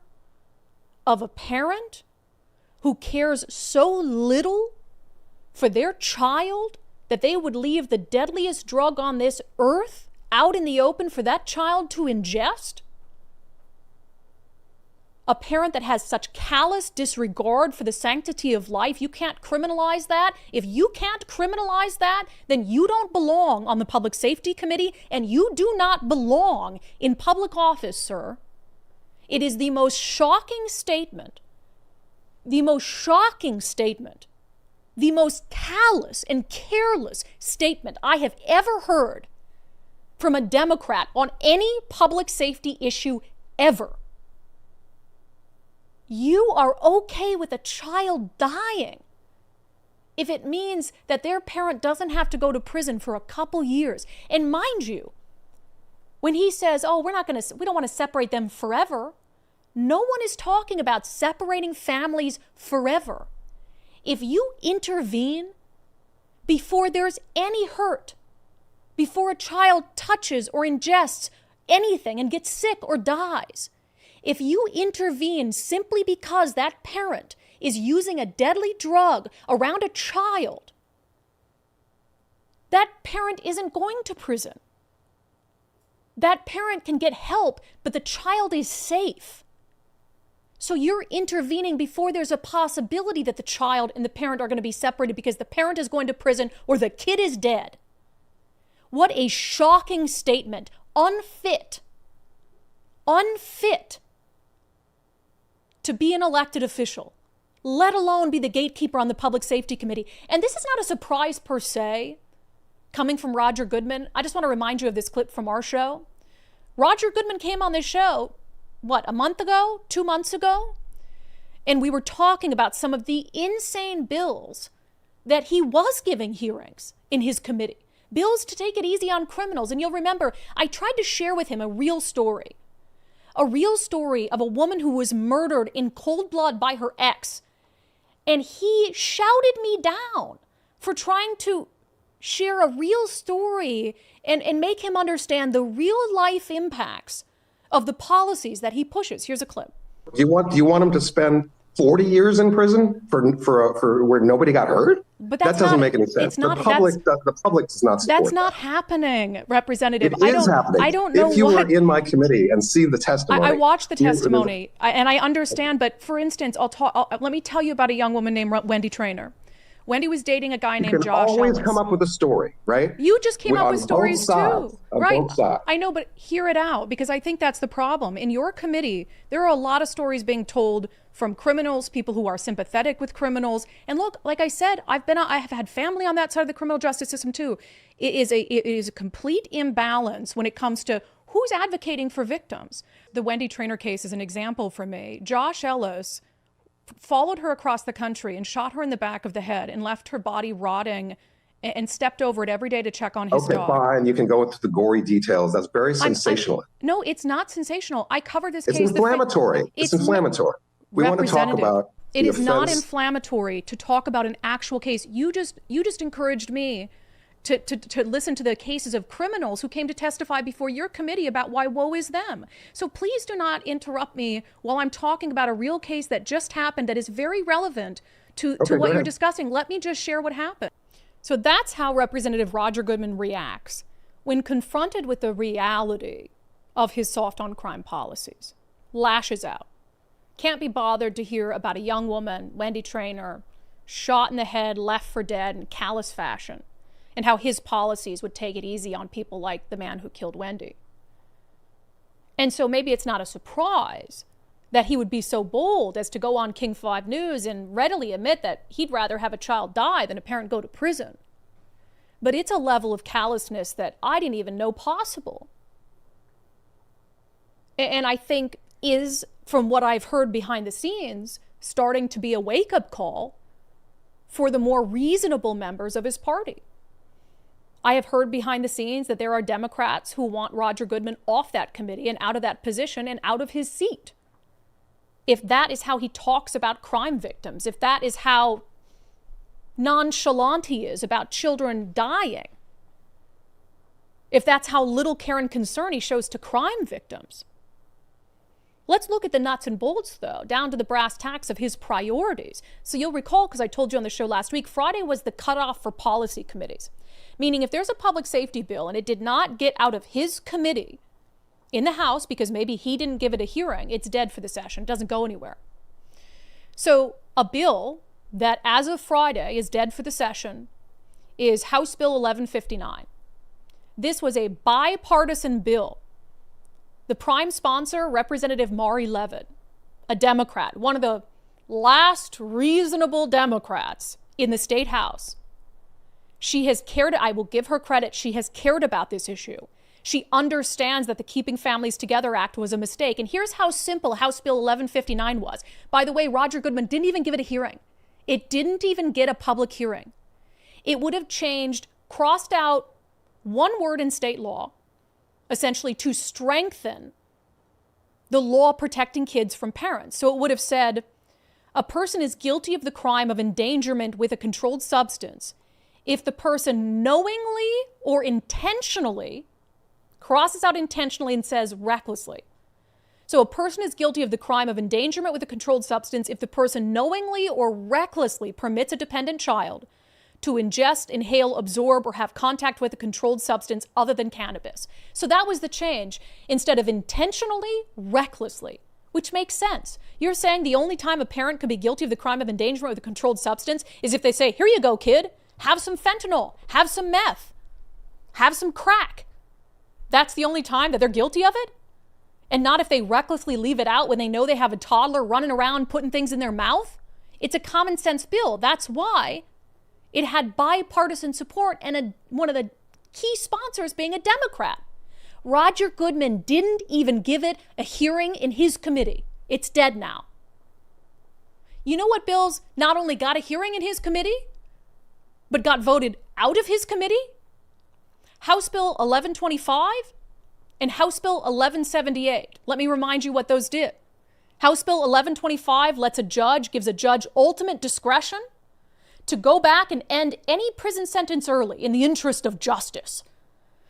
of a parent who cares so little for their child that they would leave the deadliest drug on this earth out in the open for that child to ingest? A parent that has such callous disregard for the sanctity of life, you can't criminalize that? If you can't criminalize that, then you don't belong on the Public Safety Committee, and you do not belong in public office, sir. It is the most shocking statement, the most callous and careless statement I have ever heard from a Democrat on any public safety issue ever. You are okay with a child dying if it means that their parent doesn't have to go to prison for a couple years. And mind you, when he says, oh, we don't want to separate them forever, no one is talking about separating families forever. If you intervene before there's any hurt, before a child touches or ingests anything and gets sick or dies, if you intervene simply because that parent is using a deadly drug around a child, that parent isn't going to prison. That parent can get help, but the child is safe. So you're intervening before there's a possibility that the child and the parent are going to be separated because the parent is going to prison or the kid is dead. What a shocking statement. Unfit to be an elected official, let alone be the gatekeeper on the Public Safety Committee. And this is not a surprise per se, coming from Roger Goodman. I just want to remind you of this clip from our show. Roger Goodman came on this show, a month ago, 2 months ago? And we were talking about some of the insane bills that he was giving hearings in his committee. Bills to take it easy on criminals. And you'll remember, I tried to share with him a real story of a woman who was murdered in cold blood by her ex. And he shouted me down for trying to share a real story and make him understand the real life impacts of the policies that he pushes. Here's a clip. Do you want him to spend 40 years in prison for where nobody got hurt? But that doesn't make any sense. The public does not support that's not happening, Representative. It is happening. I don't know. If you were in my committee and see the testimony. I watched the testimony, and I understand. But for instance, let me tell you about a young woman named Wendy Traynor. Wendy was dating a guy named Josh Ellis. You can always come up with a story, right? You just came up with stories too. Right. Both sides. I know, but hear it out, because I think that's the problem. In your committee, there are a lot of stories being told from criminals, people who are sympathetic with criminals. And look, like I said, I have had family on that side of the criminal justice system too. It is a complete imbalance when it comes to who's advocating for victims. The Wendy Traynor case is an example for me. Josh Ellis followed her across the country and shot her in the back of the head and left her body rotting and stepped over it every day to check on his dog. Okay, fine. You can go into the gory details. That's very sensational. No, it's not sensational. I covered this case. It's inflammatory. It's inflammatory. We want to talk about it. Is not inflammatory to talk about an actual case. You just encouraged me to listen to the cases of criminals who came to testify before your committee about why woe is them. So please do not interrupt me while I'm talking about a real case that just happened that is very relevant to what you're discussing. Let me just share what happened. So that's how Representative Roger Goodman reacts when confronted with the reality of his soft on crime policies. Lashes out. Can't be bothered to hear about a young woman, Wendy Traynor, shot in the head, left for dead in callous fashion, and how his policies would take it easy on people like the man who killed Wendy. And so maybe it's not a surprise that he would be so bold as to go on King 5 News and readily admit that he'd rather have a child die than a parent go to prison. But it's a level of callousness that I didn't even know possible. And I think is, from what I've heard behind the scenes, starting to be a wake-up call for the more reasonable members of his party. I have heard behind the scenes that there are Democrats who want Roger Goodman off that committee and out of that position and out of his seat. If that is how he talks about crime victims, if that is how nonchalant he is about children dying, if that's how little care and concern he shows to crime victims. Let's look at the nuts and bolts, though, down to the brass tacks of his priorities. So you'll recall, because I told you on the show last week, Friday was the cutoff for policy committees. Meaning if there's a public safety bill and it did not get out of his committee in the House because maybe he didn't give it a hearing, it's dead for the session. It doesn't go anywhere. So a bill that as of Friday is dead for the session is House Bill 1159. This was a bipartisan bill. The prime sponsor, Representative Mari Levin, a Democrat, one of the last reasonable Democrats in the state House. She has cared, I will give her credit, she has cared about this issue. She understands that the Keeping Families Together Act was a mistake. And here's how simple House Bill 1159 was. By the way, Roger Goodman didn't even give it a hearing. It didn't even get a public hearing. It would have changed, crossed out one word in state law, essentially to strengthen the law protecting kids from parents. So it would have said, a person is guilty of the crime of endangerment with a controlled substance if the person knowingly or intentionally, crosses out intentionally and says recklessly. So a person is guilty of the crime of endangerment with a controlled substance if the person knowingly or recklessly permits a dependent child to ingest, inhale, absorb, or have contact with a controlled substance other than cannabis. So that was the change. Instead of intentionally, recklessly, which makes sense. You're saying the only time a parent can be guilty of the crime of endangerment with a controlled substance is if they say, here you go, kid, have some fentanyl, have some meth, have some crack. That's the only time that they're guilty of it? And not if they recklessly leave it out when they know they have a toddler running around putting things in their mouth? It's a common sense bill. That's why it had bipartisan support and one of the key sponsors being a Democrat. Roger Goodman didn't even give it a hearing in his committee. It's dead now. You know what bills not only got a hearing in his committee, but got voted out of his committee? House Bill 1125 and House Bill 1178. Let me remind you what those did. House Bill 1125 gives a judge ultimate discretion to go back and end any prison sentence early in the interest of justice.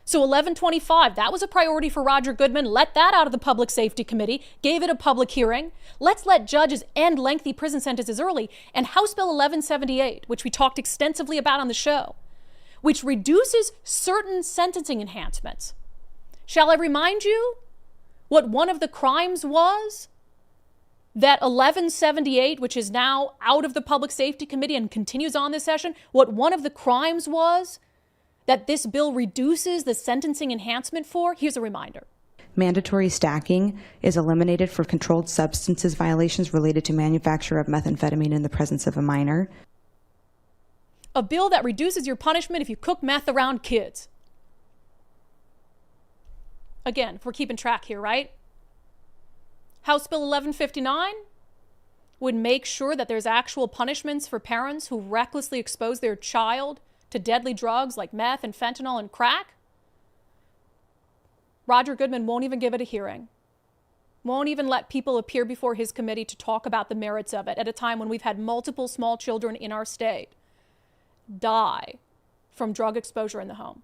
So 1125, that was a priority for Roger Goodman. Let that out of the Public Safety Committee, gave it a public hearing. Let's let judges end lengthy prison sentences early. And House Bill 1178, which we talked extensively about on the show, which reduces certain sentencing enhancements. Shall I remind you what one of the crimes was that 1178, which is now out of the Public Safety Committee and continues on this session, what one of the crimes was that this bill reduces the sentencing enhancement for? Here's a reminder. Mandatory stacking is eliminated for controlled substances violations related to manufacture of methamphetamine in the presence of a minor. A bill that reduces your punishment if you cook meth around kids. Again, if we're keeping track here, right? House Bill 1159 would make sure that there's actual punishments for parents who recklessly expose their child to deadly drugs like meth and fentanyl and crack. Roger Goodman won't even give it a hearing. Won't even let people appear before his committee to talk about the merits of it at a time when we've had multiple small children in our state die from drug exposure in the home.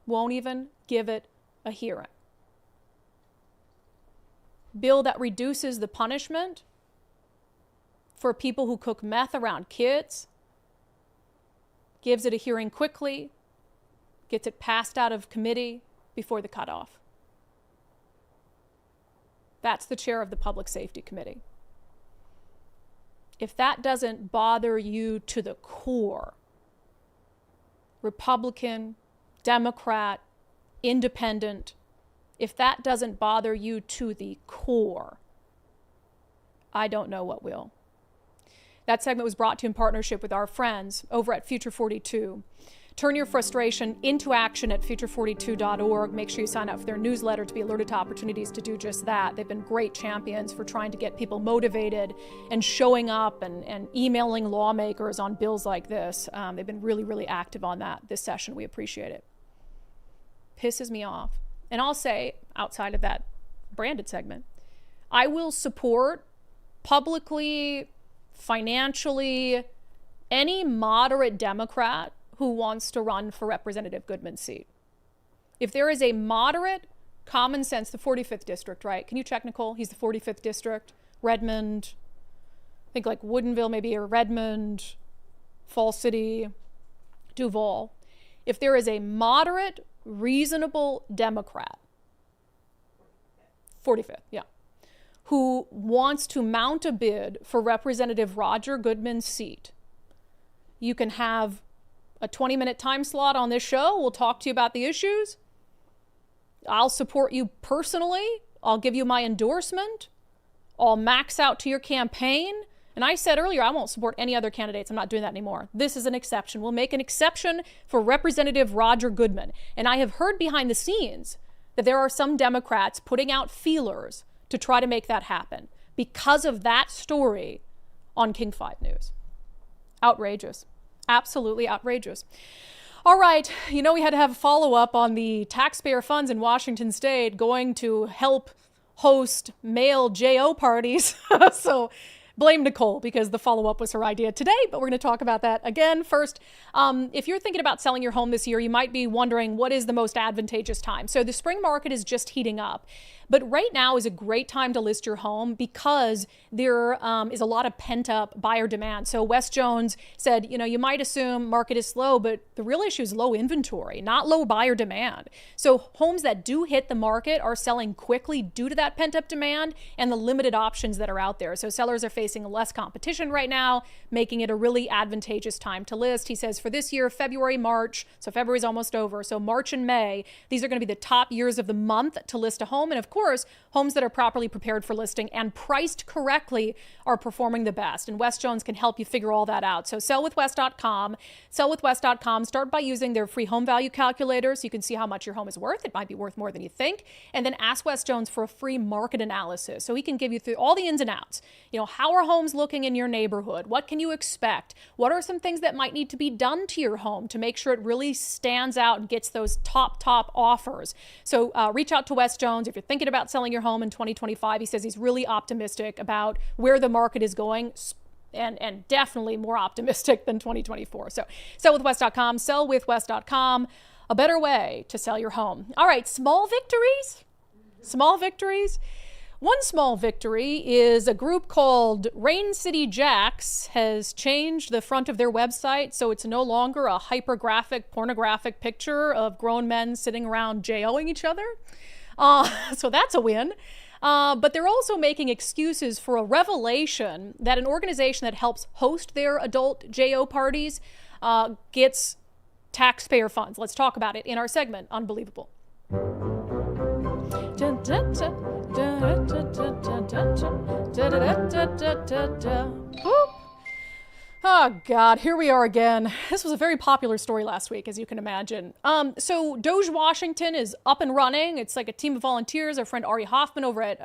Won't even give it a hearing. Bill that reduces the punishment for people who cook meth around kids, gives it a hearing quickly, gets it passed out of committee before the cutoff. That's the chair of the Public Safety Committee. If that doesn't bother you to the core, Republican, Democrat, Independent, if that doesn't bother you to the core, I don't know what will. That segment was brought to you in partnership with our friends over at Future 42. Turn your frustration into action at future42.org. Make sure you sign up for their newsletter to be alerted to opportunities to do just that. They've been great champions for trying to get people motivated and showing up and emailing lawmakers on bills like this. They've been really, really active on that this session. We appreciate it. Pisses me off. And I'll say, outside of that branded segment, I will support publicly, financially, any moderate Democrat who wants to run for Representative Goodman's seat. If there is a moderate, common sense, the 45th district, right? Can you check, Nicole? He's the 45th district. Redmond, I think like Woodinville maybe, or Redmond, Falls City, Duval. If there is a moderate, reasonable Democrat, 45th, yeah, who wants to mount a bid for Representative Roger Goodman's seat, you can have a 20-minute time slot on this show. We'll talk to you about the issues. I'll support you personally. I'll give you my endorsement. I'll max out to your campaign. And I said earlier, I won't support any other candidates. I'm not doing that anymore. This is an exception. We'll make an exception for Representative Roger Goodman. And I have heard behind the scenes that there are some Democrats putting out feelers to try to make that happen because of that story on King 5 News. Outrageous. Absolutely outrageous. All right, you know we had to have a follow-up on the taxpayer funds in Washington State going to help host male JO parties. So blame Nicole because the follow-up was her idea today, but we're going to talk about that again. First, if you're thinking about selling your home this year, you might be wondering what is the most advantageous time. So the spring market is just heating up. But right now is a great time to list your home because there is a lot of pent-up buyer demand. So Wes Jones said, you know, you might assume market is slow, but the real issue is low inventory, not low buyer demand. So homes that do hit the market are selling quickly due to that pent-up demand and the limited options that are out there. So sellers are facing less competition right now, making it a really advantageous time to list. He says for this year, February, March, so February's almost over. So March and May, these are going to be the top years of the month to list a home. And of course, homes that are properly prepared for listing and priced correctly are performing the best. And Wes Jones can help you figure all that out. So sellwithwes.com, sellwithwes.com. Start by using their free home value calculator so you can see how much your home is worth. It might be worth more than you think. And then ask Wes Jones for a free market analysis so he can give you through all the ins and outs. You know, how are homes looking in your neighborhood? What can you expect? What are some things that might need to be done to your home to make sure it really stands out and gets those top offers? So reach out to Wes Jones if you're thinking about selling your home in 2025. He says he's really optimistic about where the market is going and definitely more optimistic than 2024. So sellwithwes.com, sellwithwes.com, a better way to sell your home. All right, small victories. Small victories. One small victory is a group called Rain City Jacks has changed the front of their website so it's no longer a hypergraphic, pornographic picture of grown men sitting around JOing each other. So that's a win. But they're also making excuses for a revelation that an organization that helps host their adult JO parties gets taxpayer funds. Let's talk about it in our segment, Unbelievable. Oh, God, here we are again. This was a very popular story last week, as you can imagine. So Doge Washington is up and running. It's like a team of volunteers. Our friend Ari Hoffman over at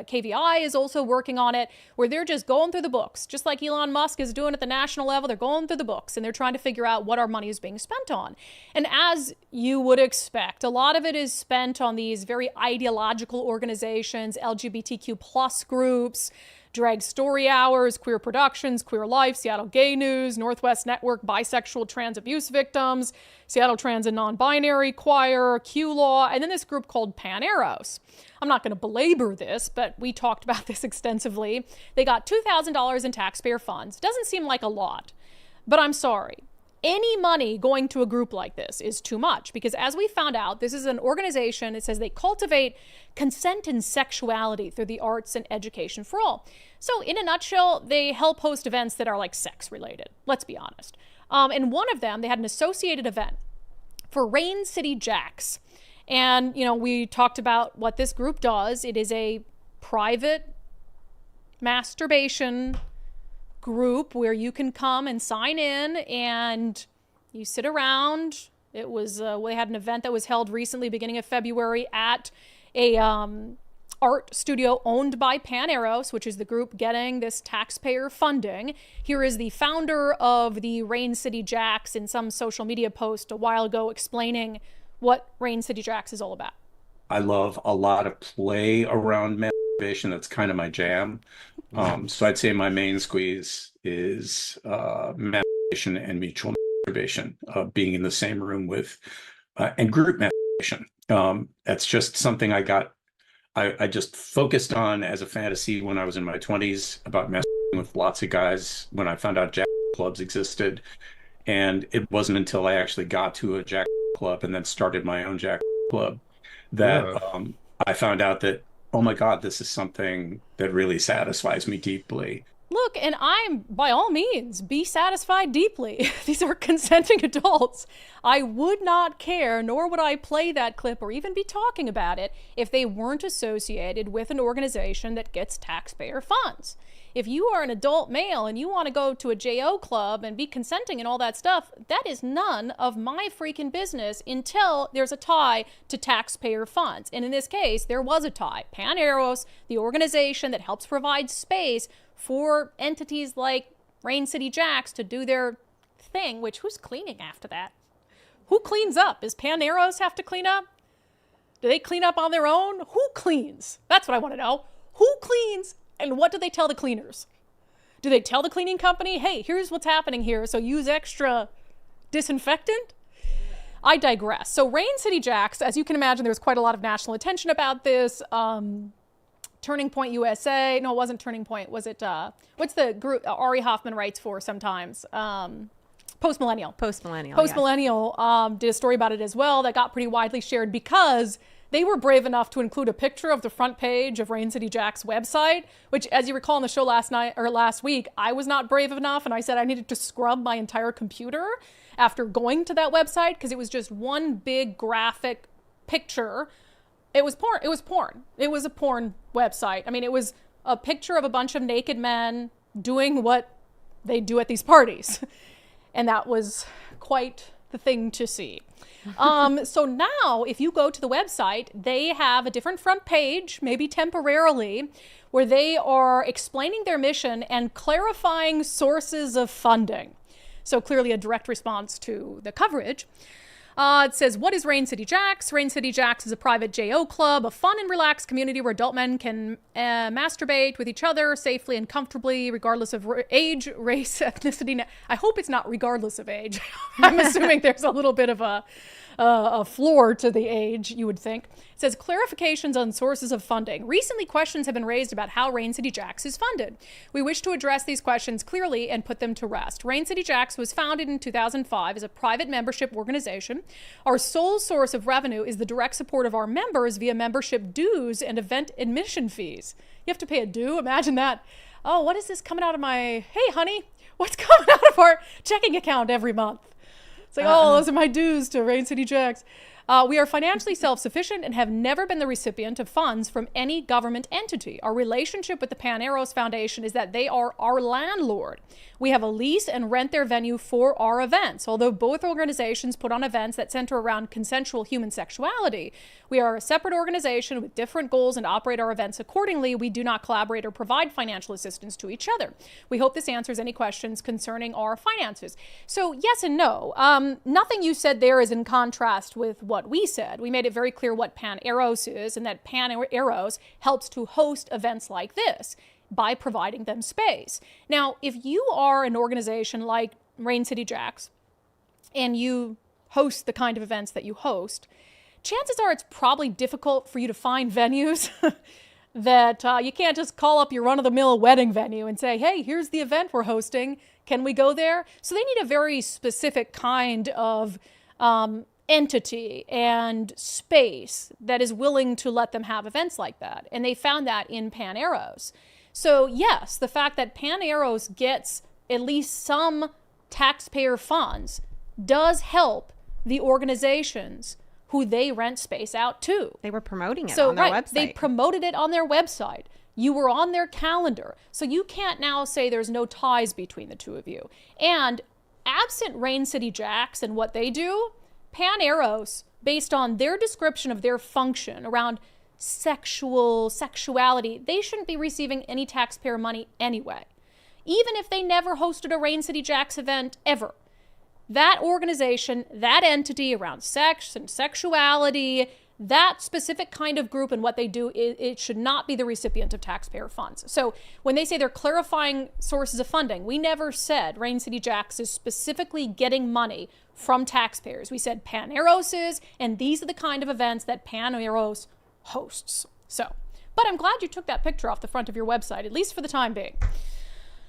KVI is also working on it, where they're just going through the books, just like Elon Musk is doing at the national level. They're going through the books, and they're trying to figure out what our money is being spent on. And as you would expect, a lot of it is spent on these very ideological organizations, LGBTQ plus groups, Drag Story Hours, Queer Productions, Queer Life, Seattle Gay News, Northwest Network, Bisexual Trans Abuse Victims, Seattle Trans and Non-Binary Choir, Q Law, and then this group called Pan Eros. I'm not going to belabor this, but we talked about this extensively. They got $2,000 in taxpayer funds. Doesn't seem like a lot, but I'm sorry. Any money going to a group like this is too much because, as we found out, this is an organization. It says they cultivate consent and sexuality through the arts and education for all. So in a nutshell, they help host events that are like sex related. Let's be honest. And one of them, they had an associated event for Rain City Jacks. And, you know, we talked about what this group does. It is a private masturbation group where you can come and sign in and you sit around. It was we had an event that was held recently, beginning of February, at a art studio owned by Pan Eros, which is the group getting this taxpayer funding. Here is the founder of the Rain City Jacks in some social media post a while ago explaining what Rain City Jacks is all about. I love a lot of play around masturbation. That's kind of my jam. So I'd say my main squeeze is masturbation and mutual masturbation, being in the same room with, and group masturbation. That's just something I just focused on as a fantasy when I was in my 20s, about masturbating with lots of guys when I found out Jack clubs existed. And it wasn't until I actually got to a Jack club and then started my own Jack club that I found out that, oh my God, this is something that really satisfies me deeply. Look, and I'm, by all means, be satisfied deeply. These are consenting adults. I would not care, nor would I play that clip or even be talking about it if they weren't associated with an organization that gets taxpayer funds. If you are an adult male and you want to go to a JO club and be consenting and all that stuff, that is none of my freaking business until there's a tie to taxpayer funds. And in this case, there was a tie. Pan Eros, the organization that helps provide space for entities like Rain City Jacks to do their thing, which who's cleaning after that? Who cleans up? Does Pan Eros have to clean up? Do they clean up on their own? Who cleans? That's what I want to know. Who cleans? And what do they tell the cleaners? Do they tell the cleaning company, hey, here's what's happening here, so use extra disinfectant? I digress. So Rain City Jacks, as you can imagine, there was quite a lot of national attention about this. Turning Point USA. No, it wasn't Turning Point. Was it, what's the group Ari Hoffman writes for sometimes? Post-Millennial. Post-Millennial did a story about it as well that got pretty widely shared because they were brave enough to include a picture of the front page of Rain City Jack's website, which, as you recall on the show last week, I was not brave enough, and I said I needed to scrub my entire computer after going to that website because it was just one big graphic picture. It was porn. It was porn. It was a porn website. I mean, it was a picture of a bunch of naked men doing what they do at these parties, and that was quite the thing to see. So now, if you go to the website, they have a different front page, maybe temporarily, where they are explaining their mission and clarifying sources of funding. So clearly a direct response to the coverage. It says, what is Rain City Jacks? Rain City Jacks is a private JO club, a fun and relaxed community where adult men can masturbate with each other safely and comfortably, regardless of age, race, ethnicity. I hope it's not regardless of age. I'm assuming there's a little bit of a floor to the age, you would think. It says, clarifications on sources of funding. Recently, questions have been raised about how Rain City Jacks is funded. We wish to address these questions clearly and put them to rest. Rain City Jacks was founded in 2005 as a private membership organization. Our sole source of revenue is the direct support of our members via membership dues and event admission fees. You have to pay a due? Imagine that. Oh, what is this coming out of my, hey, honey, what's coming out of our checking account every month? It's like, oh, those are my dues to Rain City Jacks. We are financially self-sufficient and have never been the recipient of funds from any government entity. Our relationship with the Pan Eros Foundation is that they are our landlord. We have a lease and rent their venue for our events. Although both organizations put on events that center around consensual human sexuality, we are a separate organization with different goals and operate our events accordingly. We do not collaborate or provide financial assistance to each other. We hope this answers any questions concerning our finances. So yes and no. Nothing you said there is in contrast with what we said. We made it very clear what Pan Eros is and that Pan Eros helps to host events like this. by providing them space. Now, if you are an organization like Rain City Jacks and you host the kind of events that you host, chances are it's probably difficult for you to find venues that you can't just call up your run-of-the-mill wedding venue and say, hey, here's the event we're hosting. Can we go there? So they need a very specific kind of entity and space that is willing to let them have events like that. And they found that in Pan Arrows. So yes, the fact that Pan Arrows gets at least some taxpayer funds does help the organizations who they rent space out to. They were promoting it on their website. They promoted it on their website. You were on their calendar. So you can't now say there's no ties between the two of you. And absent Rain City Jacks and what they do, Pan Arrows, based on their description of their function around sexuality, they shouldn't be receiving any taxpayer money anyway. Even if they never hosted a Rain City Jacks event ever. That organization, that entity around sex and sexuality, that specific kind of group and what they do, it should not be the recipient of taxpayer funds. So when they say they're clarifying sources of funding, we never said Rain City Jacks is specifically getting money from taxpayers. We said Pan Arrows is, and these are the kind of events that Pan Arrows hosts. So, but I'm glad you took that picture off the front of your website, at least for the time being.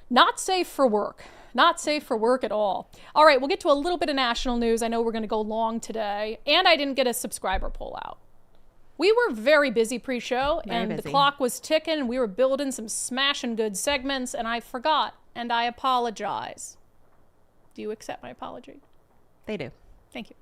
Not safe for work. Not safe for work at all. All right, we'll get to a little bit of national news. I know we're going to go long today, and I didn't get a subscriber poll out. We were very busy pre-show, and the clock was ticking, and we were building some smashing good segments, and I forgot, and I apologize. Do you accept my apology? They do. Thank you.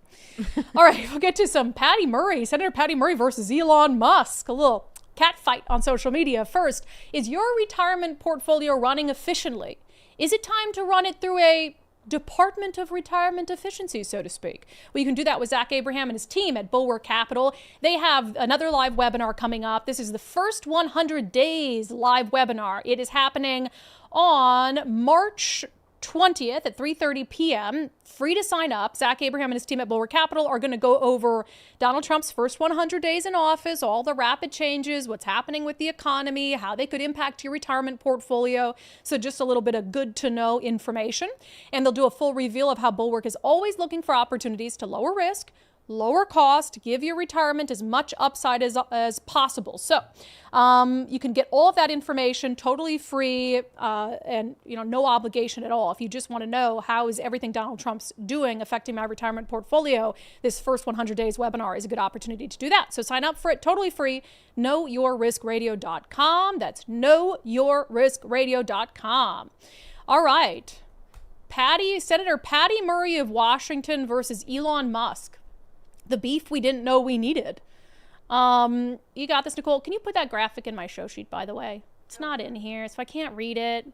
All right, we'll get to some Patty Murray, Senator Patty Murray versus Elon Musk. A little cat fight on social media. First, is your retirement portfolio running efficiently? Is it time to run it through a Department of Retirement Efficiency, so to speak? Well, you can do that with Zach Abraham and his team at Bulwark Capital. They have another live webinar coming up. This is the first 100 days live webinar. It is happening on March 20th at 3:30 p.m. Free to sign up. Zach Abraham and his team at Bulwark Capital are going to go over Donald Trump's first 100 days in office, all the rapid changes, what's happening with the economy, how they could impact your retirement portfolio. So just a little bit of good to know information. And they'll do a full reveal of how Bulwark is always looking for opportunities to lower risk, lower cost, give your retirement as much upside as possible. So you can get all of that information totally free and no obligation at all. If you just want to know how is everything Donald Trump's doing affecting my retirement portfolio, this first 100 days webinar is a good opportunity to do that. So sign up for it totally free. KnowYourRiskRadio.com. That's KnowYourRiskRadio.com. All right. Senator Patty Murray of Washington versus Elon Musk. The beef we didn't know we needed. You got this, Nicole. Can you put that graphic in my show sheet, by the way? It's not in here, so I can't read it.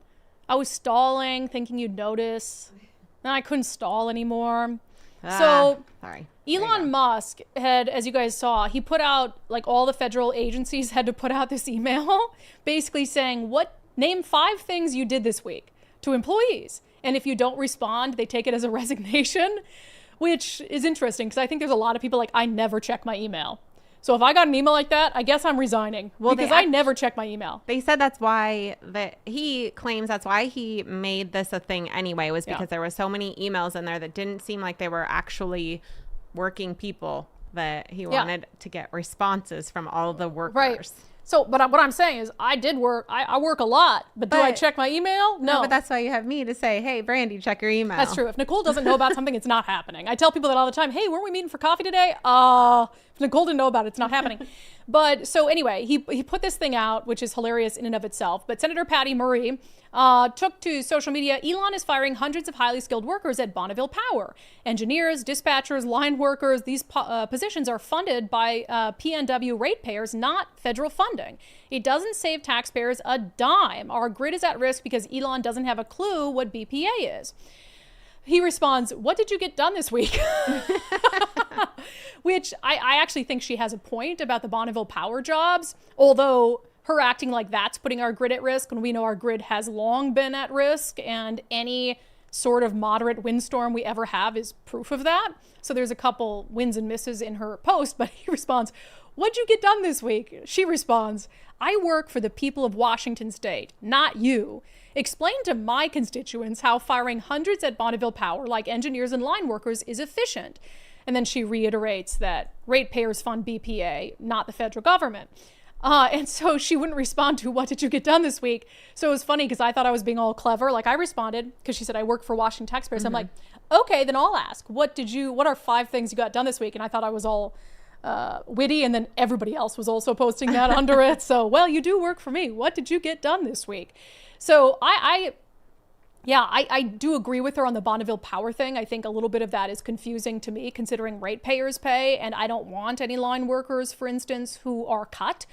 I was stalling, thinking you'd notice. Then I couldn't stall anymore. Sorry. Elon Musk had, as you guys saw, he put out, like all the federal agencies had to put out this email basically saying, name 5 things you did this week to employees. And if you don't respond, they take it as a resignation. Which is interesting because I think there's a lot of people like, I never check my email. So if I got an email like that, I guess I'm resigning because I never check my email. They said that's why he claims that's why he made this a thing anyway, was because there were so many emails in there that didn't seem like they were actually working people, that he wanted to get responses from all the workers. Right. So, but what I'm saying is I did work. I work a lot, but do I check my email? No. But that's why you have me to say, hey, Brandi, check your email. That's true. If Nicole doesn't know about something, it's not happening. I tell people that all the time. Hey, weren't we meeting for coffee today? If Nicole didn't know about it, it's not happening. But so anyway, he put this thing out, which is hilarious in and of itself. But Senator Patty Murray took to social media, Elon is firing hundreds of highly skilled workers at Bonneville Power. Engineers, dispatchers, line workers, these positions are funded by PNW ratepayers, not federal funding. It doesn't save taxpayers a dime. Our grid is at risk because Elon doesn't have a clue what BPA is. He responds, what did you get done this week? Which I actually think she has a point about the Bonneville Power jobs, although her acting like that's putting our grid at risk when we know our grid has long been at risk, and any sort of moderate windstorm we ever have is proof of that. So there's a couple wins and misses in her post, but he responds, What'd you get done this week? She responds, I work for the people of Washington State, not you. Explain to my constituents how firing hundreds at Bonneville Power, like engineers and line workers, is efficient. And then she reiterates that ratepayers fund BPA, not the federal government. And so she wouldn't respond to what did you get done this week. So it was funny because I thought I was being all clever. Like I responded because she said I work for Washington Taxpayer. So I'm like, okay, then I'll ask, what are 5 things you got done this week? And I thought I was all witty, and then everybody else was also posting that under it. So, well, you do work for me. What did you get done this week? So I do agree with her on the Bonneville Power thing. I think a little bit of that is confusing to me, considering ratepayers pay, and I don't want any line workers, for instance, who are cut.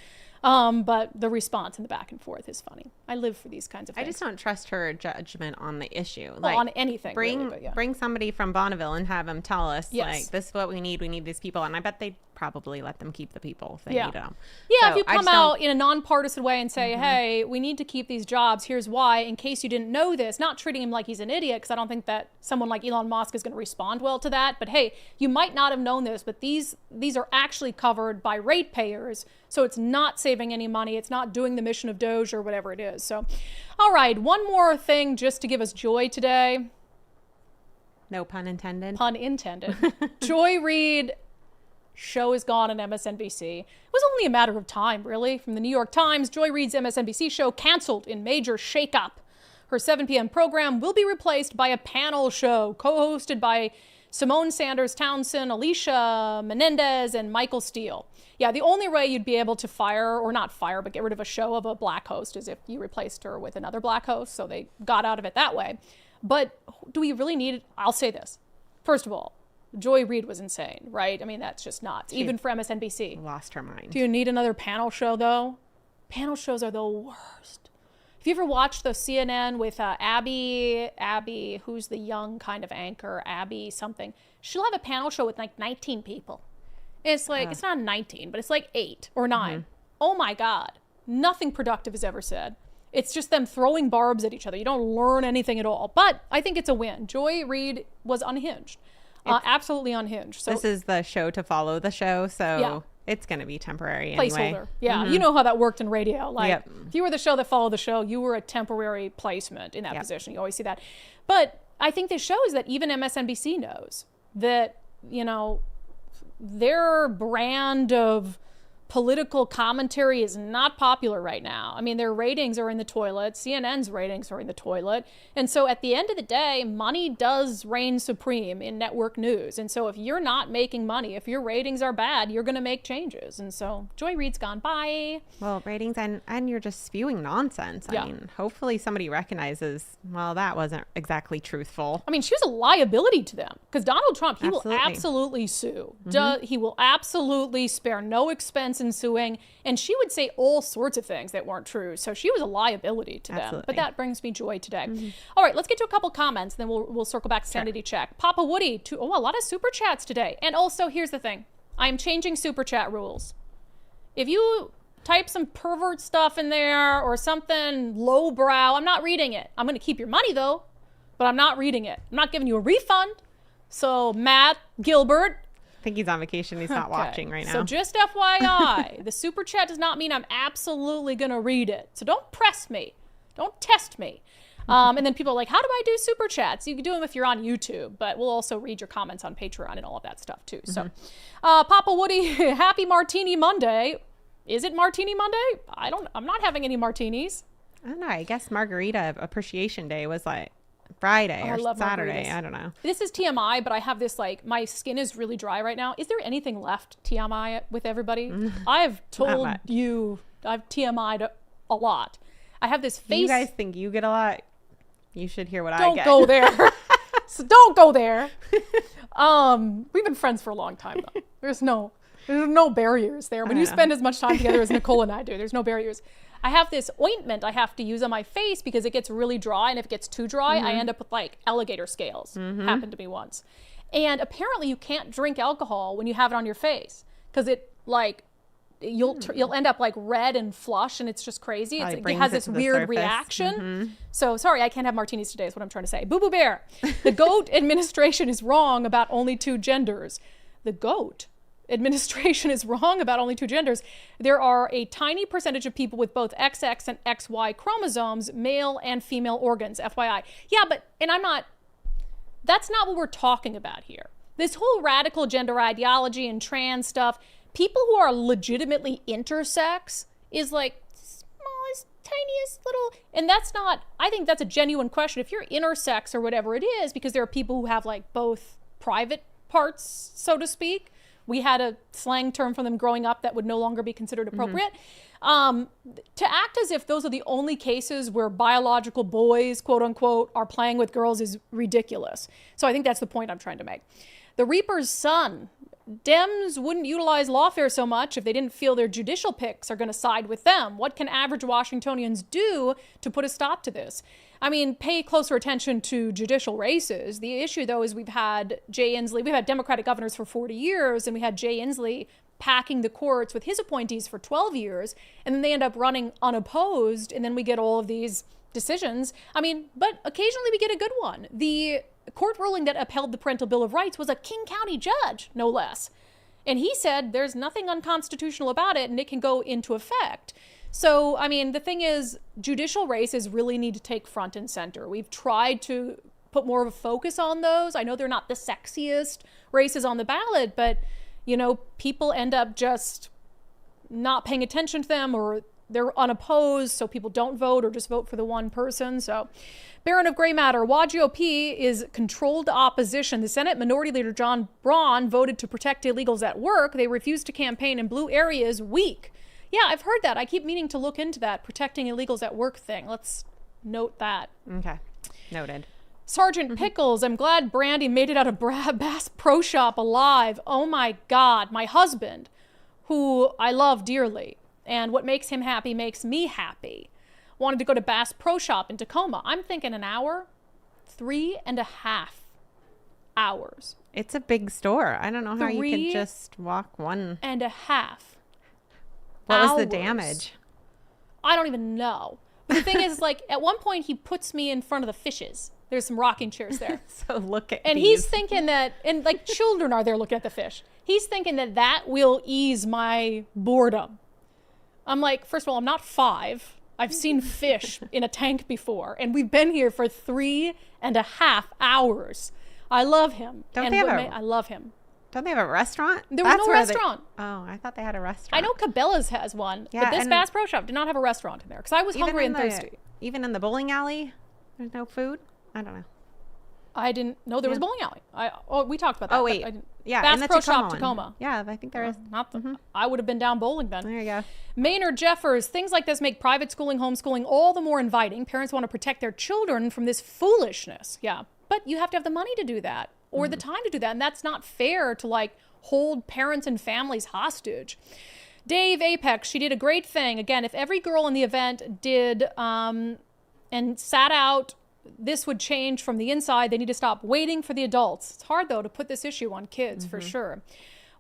But the response and the back and forth is funny. I live for these kinds of things. I just don't trust her judgment on the issue. Well, like on anything. Bring really, yeah. bring somebody from Bonneville and have them tell us, Yes. like, this is what we need. We need these people. And I bet they'd probably let them keep the people if they Yeah. need them. Yeah, So if you I come just out don't- in a nonpartisan way and say, hey, we need to keep these jobs, here's why, in case you didn't know this, not treating him like he's an idiot, because I don't think that someone like Elon Musk is going to respond well to that. But hey, you might not have known this, but these are actually covered by ratepayers, so it's not saving any money. It's not doing the mission of Doge or whatever it is. So, all right, one more thing just to give us joy today. No pun intended. Pun intended. Joy Reid show is gone on MSNBC. It was only a matter of time, really. From the New York Times, Joy Reid's MSNBC show canceled in major shakeup. Her 7 p.m. program will be replaced by a panel show co-hosted by Simone Sanders Townsend, Alicia Menendez, and Michael Steele. Yeah, the only way you'd be able to fire, or not fire, but get rid of a show of a black host is if you replaced her with another black host, so they got out of it that way. But do we really need it? I'll say this. First of all, Joy Reid was insane, right? I mean, that's just nuts, even for MSNBC. Lost her mind. Do you need another panel show, though? Panel shows are the worst. Have you ever watched the CNN with Abby, who's the young kind of anchor, Abby something? She'll have a panel show with like 19 people. And it's like, it's not 19, but it's like 8 or 9. Oh my God. Nothing productive is ever said. It's just them throwing barbs at each other. You don't learn anything at all. But I think it's a win. Joy Reid was unhinged. Absolutely unhinged. So this is the show to follow the show, so Yeah. it's going to be temporary placeholder. anyway. Yeah, you know how that worked in radio. Like, Yep. if you were the show that followed the show, you were a temporary placement in that position. You always see that. But I think this shows that even MSNBC knows that, you know, their brand of political commentary is not popular right now. I mean, their ratings are in the toilet. CNN's ratings are in the toilet. And so at the end of the day, money does reign supreme in network news. And so if you're not making money, if your ratings are bad, you're going to make changes. And so Joy Reid's gone. Bye. Well, ratings and you're just spewing nonsense. I mean, hopefully somebody recognizes, well, that wasn't exactly truthful. I mean, she was a liability to them because Donald Trump, he will absolutely sue. He will absolutely spare no expense in suing. And she would say all sorts of things that weren't true. So she was a liability to them. But that brings me joy today. All right, let's get to a couple comments. Then we'll circle back to sanity check. Papa Woody, a lot of super chats today. And also, here's the thing. I'm changing super chat rules. If you type some pervert stuff in there or something lowbrow, I'm not reading it. I'm going to keep your money, though, but I'm not reading it. I'm not giving you a refund. So, Matt Gilbert, I think he's on vacation. He's not watching right now. So just FYI, the super chat does not mean I'm absolutely going to read it. So don't press me. Don't test me. And then people are like, how do I do super chats? You can do them if you're on YouTube, but we'll also read your comments on Patreon and all of that stuff too. So Papa Woody, happy Martini Monday. Is it Martini Monday? I'm not having any martinis. I don't know. I guess Margarita Appreciation Day was like Friday or Saturday. Margaritas. I don't know. This is TMI, but I have this, like, my skin is really dry right now. Is there anything left TMI with everybody? I have told you I've TMI'd a lot. I have this face. You guys think you get a lot? You should hear what I Don't get. go there. So don't go there. We've been friends for a long time, though. There's no barriers there. When you spend as much time together as Nicole and I do, there's no barriers. I have this ointment I have to use on my face because it gets really dry, and if it gets too dry, I end up with like alligator scales. Happened to me once. And apparently you can't drink alcohol when you have it on your face because it like you'll end up like red and flush, and it's just crazy. It has this weird reaction. So sorry, I can't have martinis today is what I'm trying to say. Boo Boo Bear, the GOAT administration is wrong about only 2 genders. The GOAT administration is wrong about only 2 genders. There are a tiny percentage of people with both XX and XY chromosomes, male and female organs, FYI. Yeah, that's not what we're talking about here. This whole radical gender ideology and trans stuff, people who are legitimately intersex is like smallest, tiniest little, and that's not, I think that's a genuine question. If you're intersex or whatever it is, because there are people who have like both private parts, so to speak. We had a slang term for them growing up that would no longer be considered appropriate. To act as if those are the only cases where biological boys, quote unquote, are playing with girls is ridiculous. So I think that's the point I'm trying to make. The Reaper's son. Dems wouldn't utilize lawfare so much if they didn't feel their judicial picks are going to side with them. What can average Washingtonians do to put a stop to this? I mean, pay closer attention to judicial races. The issue, though, is we've had Jay Inslee. We've had Democratic governors for 40 years, and we had Jay Inslee packing the courts with his appointees for 12 years, and then they end up running unopposed, and then we get all of these decisions. I mean, but occasionally we get a good one. The court ruling that upheld the Parental Bill of Rights was a King County judge, no less. And he said there's nothing unconstitutional about it, and it can go into effect. So, I mean, the thing is, judicial races really need to take front and center. We've tried to put more of a focus on those. I know they're not the sexiest races on the ballot, but, you know, people end up just not paying attention to them, or they're unopposed, so people don't vote or just vote for the one person. So, Baron of Gray Matter, WGOP is controlled opposition. The Senate Minority Leader John Braun voted to protect illegals at work. They refused to campaign in blue areas weak. Yeah, I've heard that. I keep meaning to look into that protecting illegals at work thing. Let's note that. Okay. Noted. Sergeant Pickles, I'm glad Brandi made it out of Bass Pro Shop alive. Oh my God, my husband, who I love dearly, and what makes him happy makes me happy, wanted to go to Bass Pro Shop in Tacoma. I'm thinking an hour, 3.5 hours. It's a big store. I don't know how you could just walk 1.5 What hours. was the damage? I don't even know. But the thing is, like, at one point he puts me in front of the fishes. There's some rocking chairs there. So look at and he's thinking that, and like children are there looking at the fish. He's thinking that that will ease my boredom. I'm like, first of all, I'm not 5. I've seen fish in a tank before, and we've been here for 3.5 hours. I love him. I love him. Don't they have a restaurant? There was no restaurant. Oh, I thought they had a restaurant. I know Cabela's has one, but this Bass Pro Shop did not have a restaurant in there because I was hungry and thirsty. Even in the bowling alley, there's no food? I don't know. I didn't know there was a bowling alley. We talked about that. Oh, wait. Bass Pro Shop Tacoma. Yeah, I think there is. I would have been down bowling then. There you go. Maynard Jeffers, things like this make private schooling, homeschooling all the more inviting. Parents want to protect their children from this foolishness. Yeah, but you have to have the money to do that or the time to do that. And that's not fair to like hold parents and families hostage. Dave Apex, she did a great thing. Again, if every girl in the event did and sat out, this would change from the inside. They need to stop waiting for the adults. It's hard, though, to put this issue on kids, for sure.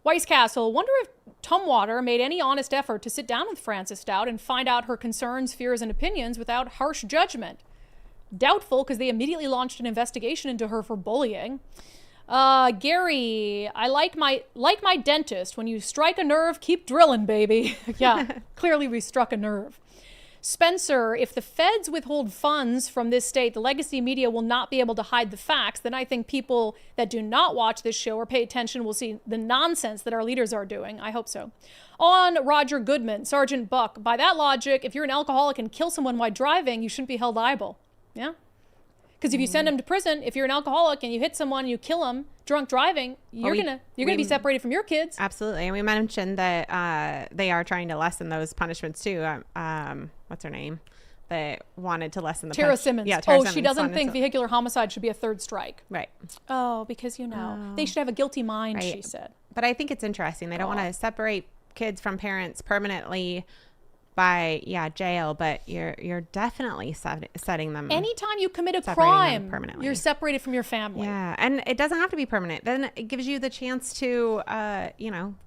Weiss Castle, wonder if Tumwater made any honest effort to sit down with Frances Stout and find out her concerns, fears, and opinions without harsh judgment. Doubtful, because they immediately launched an investigation into her for bullying. Gary, I like my dentist. When you strike a nerve, keep drilling, baby. Yeah, clearly we struck a nerve. Spencer, if the feds withhold funds from this state, the legacy media will not be able to hide the facts. Then I think people that do not watch this show or pay attention will see the nonsense that our leaders are doing. I hope so. On Roger Goodman, Sergeant Buck, by that logic, if you're an alcoholic and kill someone while driving, you shouldn't be held liable. Yeah? Because if you send them to prison, if you're an alcoholic and you hit someone and you kill them drunk driving, you're gonna be separated from your kids. Absolutely, and we mentioned that they are trying to lessen those punishments too. What's her name? That wanted to lessen the Tara Simmons. Yeah, Tara Simmons. She doesn't think vehicular homicide should be a third strike. Right. Oh, because they should have a guilty mind. Right. She said. But I think it's interesting. They don't want to separate kids from parents permanently by jail, but you're definitely setting them. Anytime you commit a crime, you're separated from your family. Yeah, and it doesn't have to be permanent. Then it gives you the chance to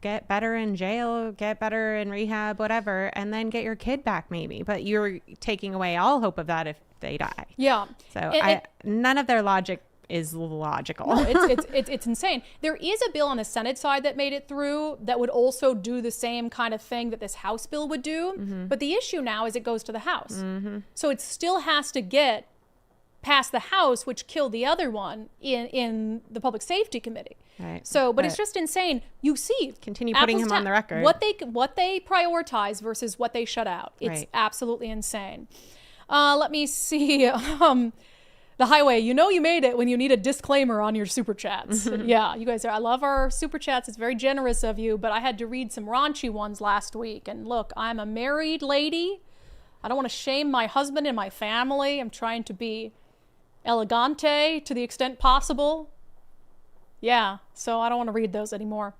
get better in jail, get better in rehab, whatever, and then get your kid back maybe. But you're taking away all hope of that if they die. Yeah. So none of their logic is logical. No, it's insane. There is a bill on the Senate side that made it through that would also do the same kind of thing that this House bill would do. But the issue now is it goes to the House. So it still has to get past the House, which killed the other one in the Public Safety Committee. Right. So, but it's just insane. You see, continue putting him on the record. What they prioritize versus what they shut out. It's absolutely insane. Let me see. The highway, you know you made it when you need a disclaimer on your super chats. Yeah, you guys I love our super chats. It's very generous of you, but I had to read some raunchy ones last week. And look, I'm a married lady. I don't want to shame my husband and my family. I'm trying to be elegante to the extent possible. Yeah, so I don't want to read those anymore.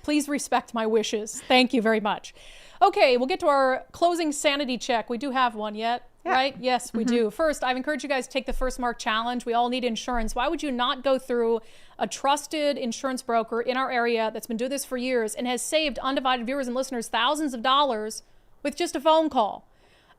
Please respect my wishes. Thank you very much. Okay, we'll get to our closing sanity check. We do have one yet, right? Yes, we do. First, I've encouraged you guys to take the First Mark Challenge. We all need insurance. Why would you not go through a trusted insurance broker in our area that's been doing this for years and has saved undivided viewers and listeners thousands of dollars with just a phone call?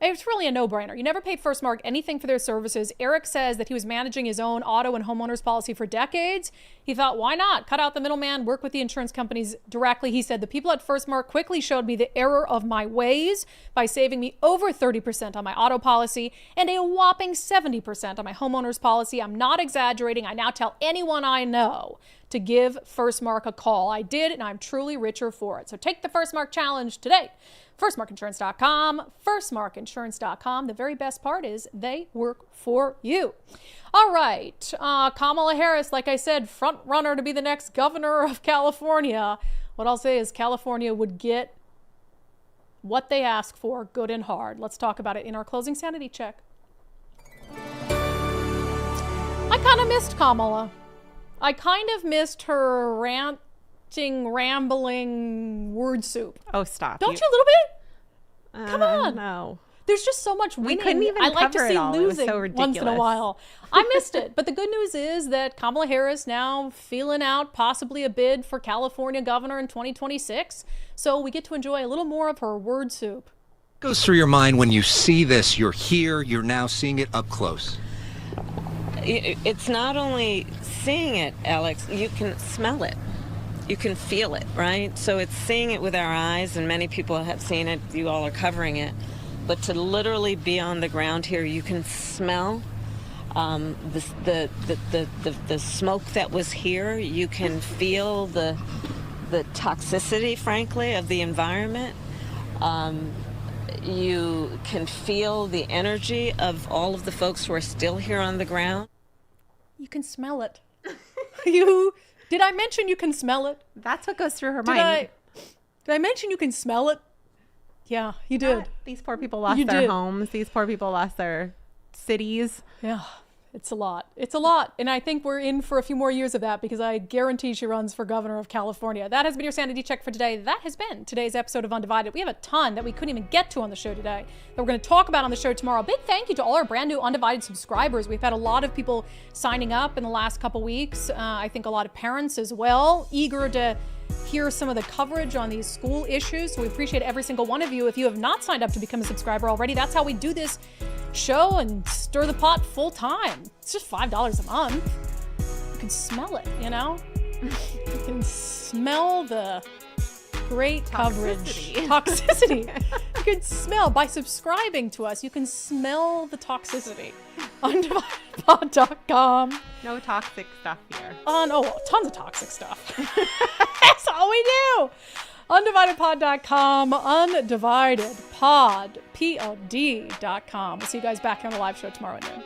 It's really a no-brainer. You never pay First Mark anything for their services. Eric says that he was managing his own auto and homeowners policy for decades. He thought, why not? Cut out the middleman, work with the insurance companies directly. He said, the people at First Mark quickly showed me the error of my ways by saving me over 30% on my auto policy and a whopping 70% on my homeowners policy. I'm not exaggerating. I now tell anyone I know to give First Mark a call. I did, and I'm truly richer for it. So take the First Mark Challenge today. FirstMarkInsurance.com, FirstMarkInsurance.com. The very best part is they work for you. All right, Kamala Harris, like I said, front runner to be the next governor of California. What I'll say is California would get what they ask for, good and hard. Let's talk about it in our closing sanity check. I kind of missed Kamala. I kind of missed her rambling word soup. Oh, stop. Don't you a little bit? Come on. No. There's just so much winning. We couldn't even I like cover to see it all. losing It was so once in a ridiculous. while. I missed it. But the good news is that Kamala Harris now feeling out possibly a bid for California governor in 2026. So we get to enjoy a little more of her word soup. Goes through your mind when you see this? You're here, you're now seeing it up close. It's not only seeing it, Alex, you can smell it. You can feel it, right? So it's seeing it with our eyes, and many people have seen it. You all are covering it. But to literally be on the ground here, you can smell the smoke that was here. You can feel the toxicity, frankly, of the environment. You can feel the energy of all of the folks who are still here on the ground. You can smell it. Did I mention you can smell it? That's what goes through her mind. Did I mention you can smell it? Yeah, you did. These poor people lost their homes. These poor people lost their cities. Yeah, it's a lot. It's a lot. And I think we're in for a few more years of that because I guarantee she runs for governor of California. That has been your sanity check for today. That has been today's episode of Undivided. We have a ton that we couldn't even get to on the show today that we're going to talk about on the show tomorrow. Big thank you to all our brand new Undivided subscribers. We've had a lot of people signing up in the last couple weeks. I think a lot of parents as well, eager to hear some of the coverage on these school issues. So we appreciate every single one of you. If you have not signed up to become a subscriber already, that's how we do this show and stir the pot full time. It's just $5 a month. You can smell it, you know? You can smell the great coverage. Toxicity. You can smell, by subscribing to us, you can smell the toxicity. undividedpod.com. No toxic stuff here. Oh, tons of toxic stuff. That's all we do. undividedpod.com, undividedpod, Pod.com. We'll see you guys back here on the live show tomorrow at noon.